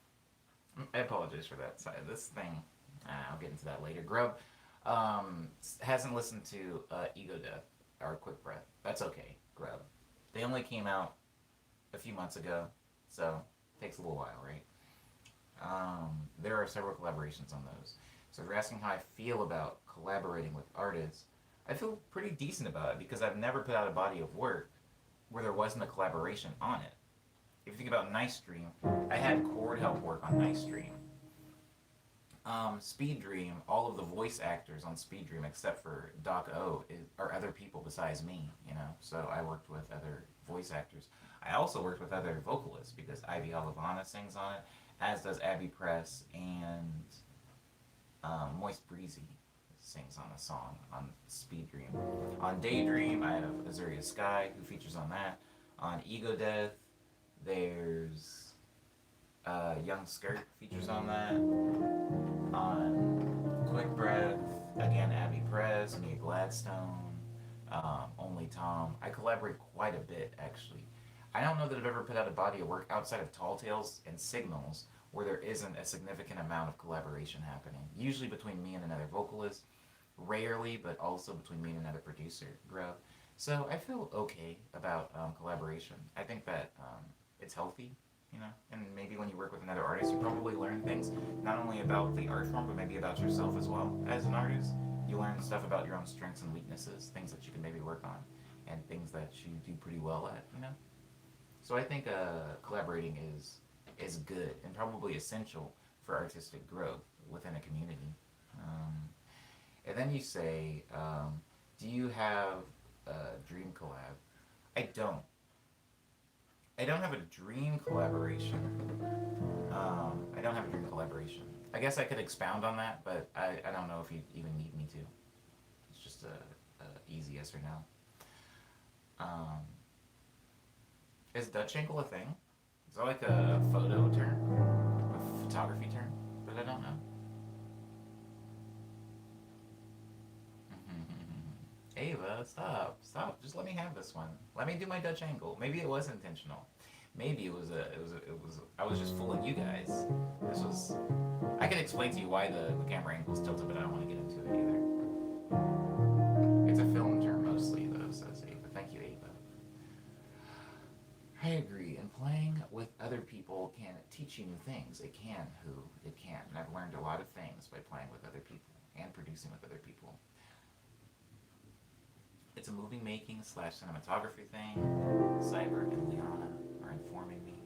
I apologize for that. Sorry, this thing. I'll get into that later. Grub hasn't listened to Ego Death or Quick Breath. That's okay, Grub. They only came out a few months ago, so it takes a little while, right? There are several collaborations on those. So if you're asking how I feel about collaborating with artists, I feel pretty decent about it because I've never put out a body of work where there wasn't a collaboration on it. If you think about Nice Stream, I had chord help work on Nice Stream. Speed Dream, all of the voice actors on Speed Dream, except for Doc O, are other people besides me, you know. So I worked with other voice actors. I also worked with other vocalists because Ivy Olivana sings on it, as does Abby Press and Moist Breezy sings on a song on Speed Dream. On Daydream, I have Azuria Sky who features on that. On Ego Death, there's Young Skirt features on that. On Quick Breath, again, Abby Press, Mia Gladstone, Only Tom. I collaborate quite a bit, actually. I don't know that I've ever put out a body of work outside of Tall Tales and Signals where there isn't a significant amount of collaboration happening. Usually between me and another vocalist, rarely, but also between me and another producer, Grub. So I feel okay about collaboration. I think that it's healthy, you know, and maybe when you work with another artist, you probably learn things not only about the art form, but maybe about yourself as well as an artist. You learn stuff about your own strengths and weaknesses, things that you can maybe work on, and things that you do pretty well at, you know. So I think collaborating is good and probably essential for artistic growth within a community. Um, and then you say, do you have a dream collab? I don't. I don't have a dream collaboration. I don't have a dream collaboration. I guess I could expound on that, but I don't know if you even need me to. It's just a easy yes or no. Is Dutch angle a thing? Is that like a photo term? A photography term? But I don't know. Ava, stop, stop. Just let me have this one. Let me do my Dutch angle. Maybe it was intentional. Maybe I was just fooling you guys. This was. I can explain to you why the camera angle is tilted, but I don't want to get into it either. It's a film term mostly, though, says Ava. Thank you, Ava. I agree. And playing with other people can teach you new things. It can, it can. And I've learned a lot of things by playing with other people and producing with other people. It's a movie making / cinematography thing. Cyber and Liana are informing me.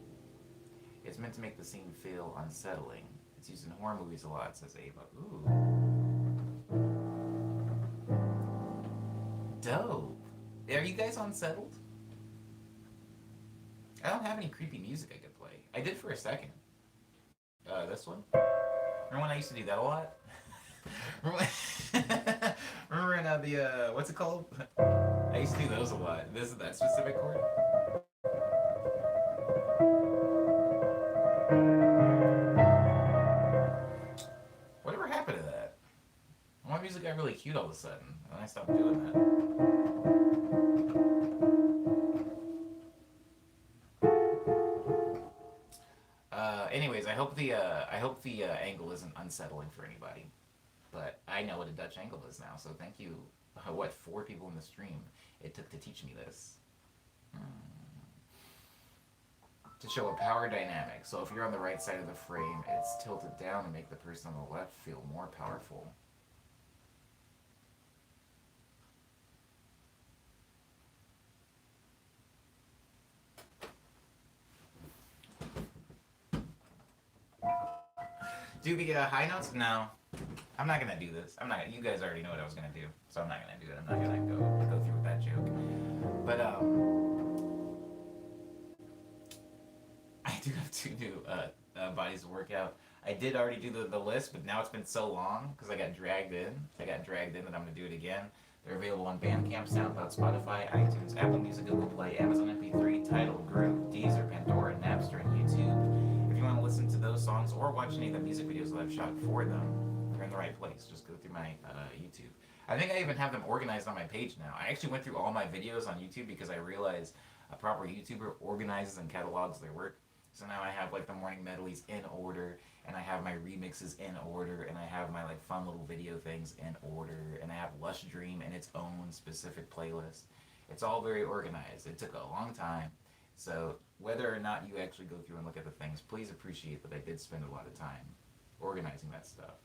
It's meant to make the scene feel unsettling. It's used in horror movies a lot, says Ava. Ooh. Dope. Are you guys unsettled? I don't have any creepy music I could play. I did for a second. This one? Remember when I used to do that a lot? Remember when the what's it called? I used to do those a lot. That specific chord. Whatever happened to that? My music got really cute all of a sudden, and I stopped doing that. Anyways, I hope the angle isn't unsettling for anybody. But I know what a Dutch angle is now, so thank you. What 4 people in the stream it took to teach me this. To show a power dynamic. So if you're on the right side of the frame, it's tilted down to make the person on the left feel more powerful. Do the high notes? No. I'm not gonna do this. I'm not. You guys already know what I was gonna do, so I'm not gonna do it. I'm not gonna go through with that joke. But I do have 2 new bodies to work out. I did already do the list, but now it's been so long because I got dragged in. I got dragged in that I'm gonna do it again. They're available on Bandcamp, SoundCloud, Spotify, iTunes, Apple Music, Google Play, Amazon MP3, Tidal, Groove, Deezer, the music videos that I've shot for them, they're in the right place. Just go through my YouTube. I think I even have them organized on my page now. I actually went through all my videos on YouTube because I realized a proper YouTuber organizes and catalogs their work. So now I have like the morning medleys in order, and I have my remixes in order, and I have my like fun little video things in order, and I have Lush Dream in its own specific playlist. It's all very organized. It took a long time. So whether or not you actually go through and look at the things, please appreciate that I did spend a lot of time organizing that stuff.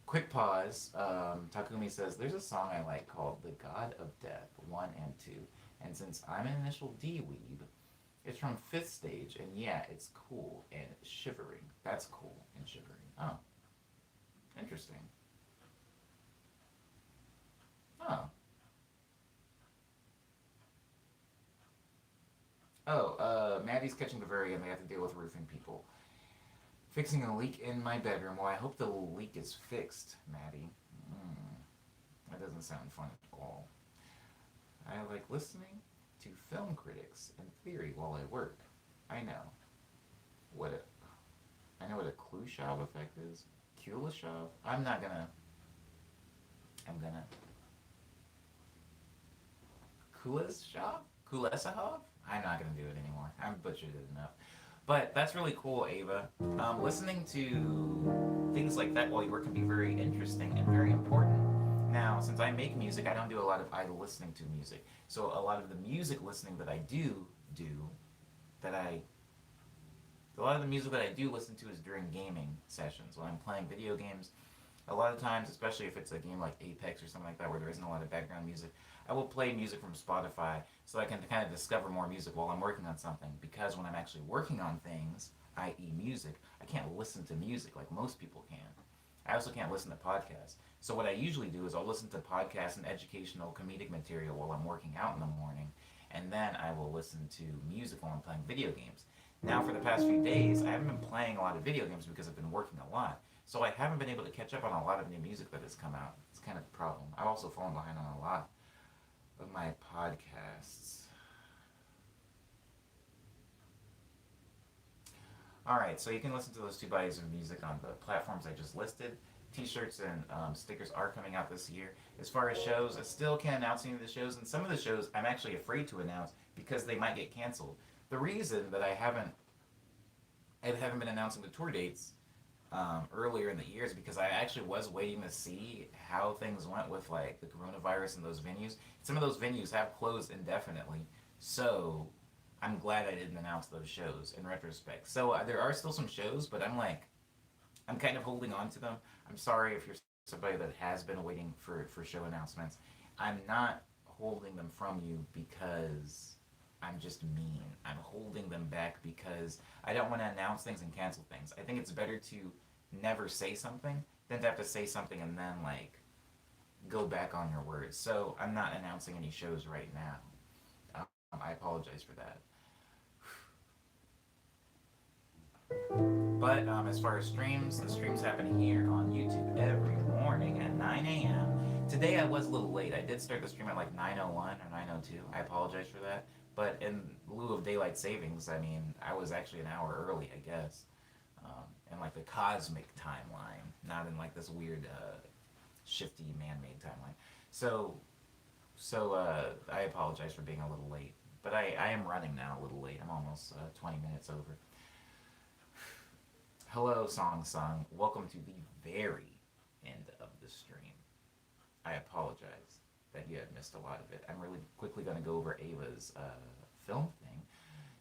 Quick pause. Takumi says, there's a song I like called The God of Death 1 and 2. And since I'm an initial D weeb, it's from Fifth Stage, and yeah, it's cool and shivering. That's cool and shivering. Oh. Interesting. Oh. Maddie's catching the very end. They have to deal with roofing people. Fixing a leak in my bedroom. Well, I hope the leak is fixed, Maddie. That doesn't sound fun at all. I like listening to film critics and theory while I work. I know I know what a Khrushchev effect is. Kuleshov? I'm gonna Kuleshov? Kuleshov? I'm not gonna do it anymore. I've butchered it enough. But that's really cool, Ava. Listening to things like that while you work can be very interesting and very important. Now, since I make music, I don't do a lot of idle listening to music. So a lot of the music listening that I do, that I, a lot of the music that I do listen to is during gaming sessions. When I'm playing video games, a lot of times, especially if it's a game like Apex or something like that where there isn't a lot of background music, I will play music from Spotify so I can kind of discover more music while I'm working on something. Because when I'm actually working on things, i.e. music, I can't listen to music like most people can. I also can't listen to podcasts. So what I usually do is I'll listen to podcasts and educational comedic material while I'm working out in the morning, and then I will listen to music while I'm playing video games. Now for the past few days, I haven't been playing a lot of video games because I've been working a lot. So I haven't been able to catch up on a lot of new music that has come out. It's kind of a problem. I've also fallen behind on a lot of my podcasts. Alright, so you can listen to those two bodies of music on the platforms I just listed. T-shirts and stickers are coming out this year. As far as shows, I still can't announce any of the shows, and some of the shows I'm actually afraid to announce because they might get canceled. The reason that I haven't been announcing the tour dates earlier in the year is because I actually was waiting to see how things went with like the coronavirus and those venues. Some of those venues have closed indefinitely, so I'm glad I didn't announce those shows in retrospect. So there are still some shows, but I'm kind of holding on to them. I'm sorry if you're somebody that has been waiting for show announcements. I'm not holding them from you because I'm just mean. I'm holding them back because I don't want to announce things and cancel things. I think it's better to never say something than to have to say something and then like go back on your words. So I'm not announcing any shows right now. I apologize for that. But as far as streams, the streams happen here on YouTube every morning at 9 a.m. Today I was a little late. I did start the stream at like 9:01 or 9:02. I apologize for that. But in lieu of daylight savings, I mean, I was actually an hour early, I guess. In like the cosmic timeline, not in like this weird, shifty, man-made timeline. So I apologize for being a little late. But I am running now a little late. I'm almost 20 minutes over. Hello, Song Sung. Welcome to the very end of the stream. I apologize that you had missed a lot of it. I'm really quickly going to go over Ava's film thing.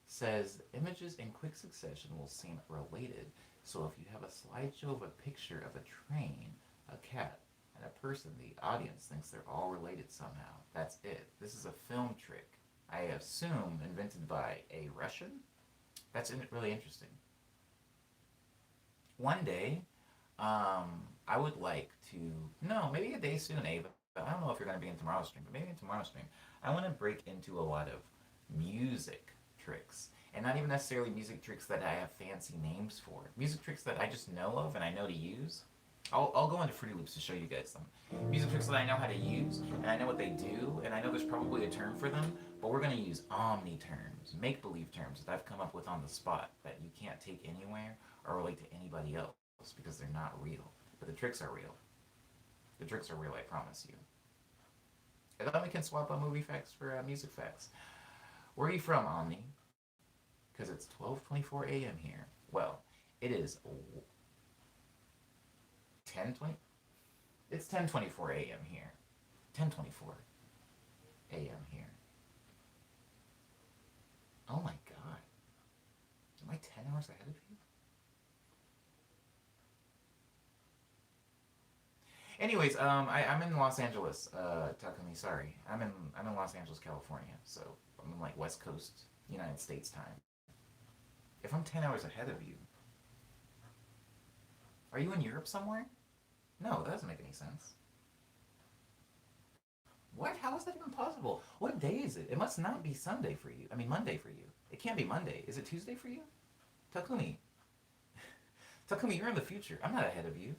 Says, images in quick succession will seem related, so if you have a slideshow of a picture of a train, a cat, and a person, the audience thinks they're all related somehow. That's it. This is a film trick, I assume invented by a Russian? That's really interesting. One day, I would like to, no, maybe a day soon, Ava. I don't know if you're going to be in tomorrow's stream, but maybe in tomorrow's stream. I want to break into a lot of music tricks. And not even necessarily music tricks that I have fancy names for. Music tricks that I just know of and I know to use. I'll go into Fruity Loops to show you guys some music tricks that I know how to use, and I know what they do, and I know there's probably a term for them, but we're going to use omni terms, make-believe terms that I've come up with on the spot that you can't take anywhere or relate to anybody else because they're not real. But the tricks are real. The tricks are real, I promise you. And then we can swap out movie facts for music facts. Where are you from, Omni? Because it's 12:24 a.m. here. Well, it is 10:20. It's 10:24 a.m. here. 10:24 a.m. here. Oh my god. Am I 10 hours ahead of you? Anyways, I'm in Los Angeles, Takumi, sorry. I'm in Los Angeles, California, so I'm in like West Coast United States time. If I'm 10 hours ahead of you, are you in Europe somewhere? No, that doesn't make any sense. What? How is that even possible? What day is it? It must not be Sunday for you. I mean, Monday for you. It can't be Monday. Is it Tuesday for you? Takumi. Takumi, you're in the future. I'm not ahead of you.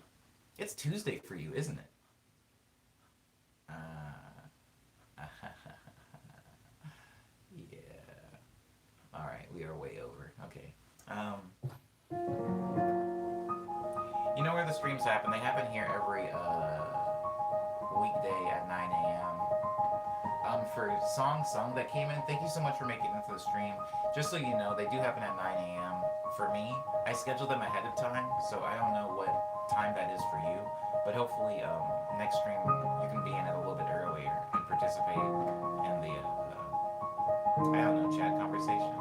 It's Tuesday for you, isn't it? Yeah. All right, we are way over. Okay. You know where the streams happen? They happen here every weekday at 9 a.m. For Song Sung that came in, thank you so much for making it into the stream. Just so you know, they do happen at 9 a.m. For me, I schedule them ahead of time, so I don't know what time that is for you. But hopefully, next stream you can be in it a little bit earlier and participate in the, I don't know, chat conversation.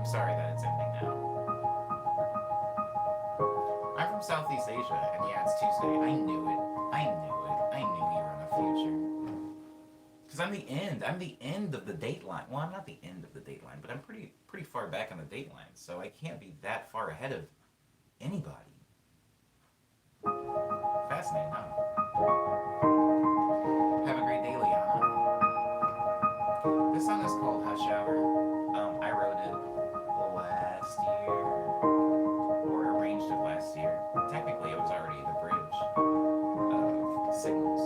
I'm sorry that it's ending now. I'm from Southeast Asia, and yeah, it's Tuesday. I knew it. I knew it. I knew you were in the future. Because I'm the end. I'm the end of the date line. Well, I'm not the end of the date line, but I'm pretty far back on the date line, so I can't be that far ahead of anybody. Fascinating, huh? Have a great day, Liana. This song is called Hush Hour. I wrote it last year, or arranged it last year. Technically, it was already the bridge of Signals.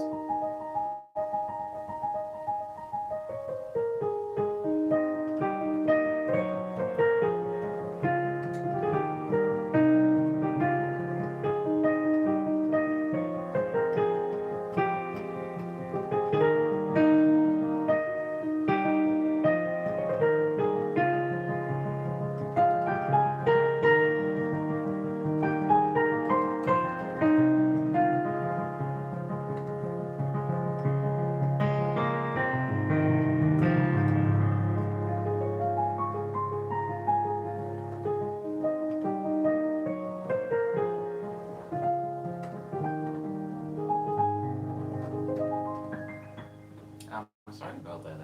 Sorry about that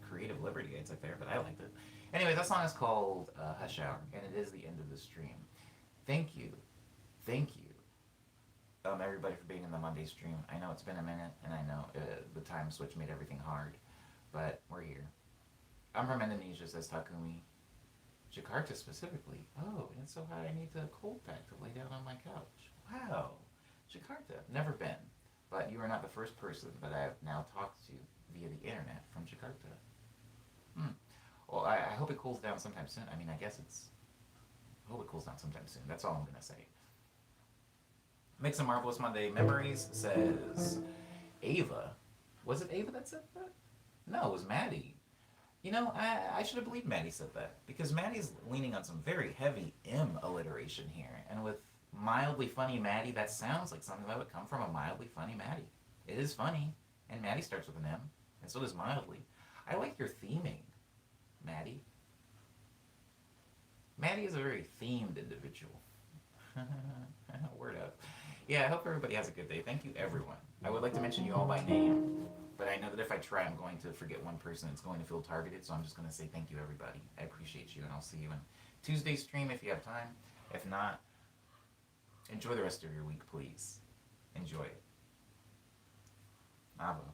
creative liberty I took there, but I liked it. Anyway, that song is called Hush Hour, and it is the end of the stream. Thank you. Thank you, everybody, for being in the Monday stream. I know it's been a minute, and I know the time switch made everything hard, but we're here. I'm from Indonesia, says Takumi. Jakarta specifically. Oh, and it's so hot I need a cold pack to lay down on my couch. Wow. Jakarta. Never been. But you are not the first person that I have now talked to via the internet from Jakarta. Well, I hope it cools down sometime soon. I mean, I guess it's... I hope it cools down sometime soon. That's all I'm going to say. Make some Marvelous Monday Memories says... Ava. Was it Ava that said that? No, it was Maddie. You know, I should have believed Maddie said that. Because Maddie's leaning on some very heavy M alliteration here. And with mildly funny Maddie, that sounds like something that would come from a mildly funny Maddie. It is funny, and Maddie starts with an M, and so does mildly. I like your theming, Maddie. Maddie is a very themed individual. Word up. Yeah, I hope everybody has a good day. Thank you, everyone. I would like to mention you all by name, but I know that if I try, I'm going to forget one person. It's going to feel targeted, so I'm just going to say thank you, everybody. I appreciate you, and I'll see you in Tuesday's stream if you have time. If not, enjoy the rest of your week, please. Enjoy it. Avo.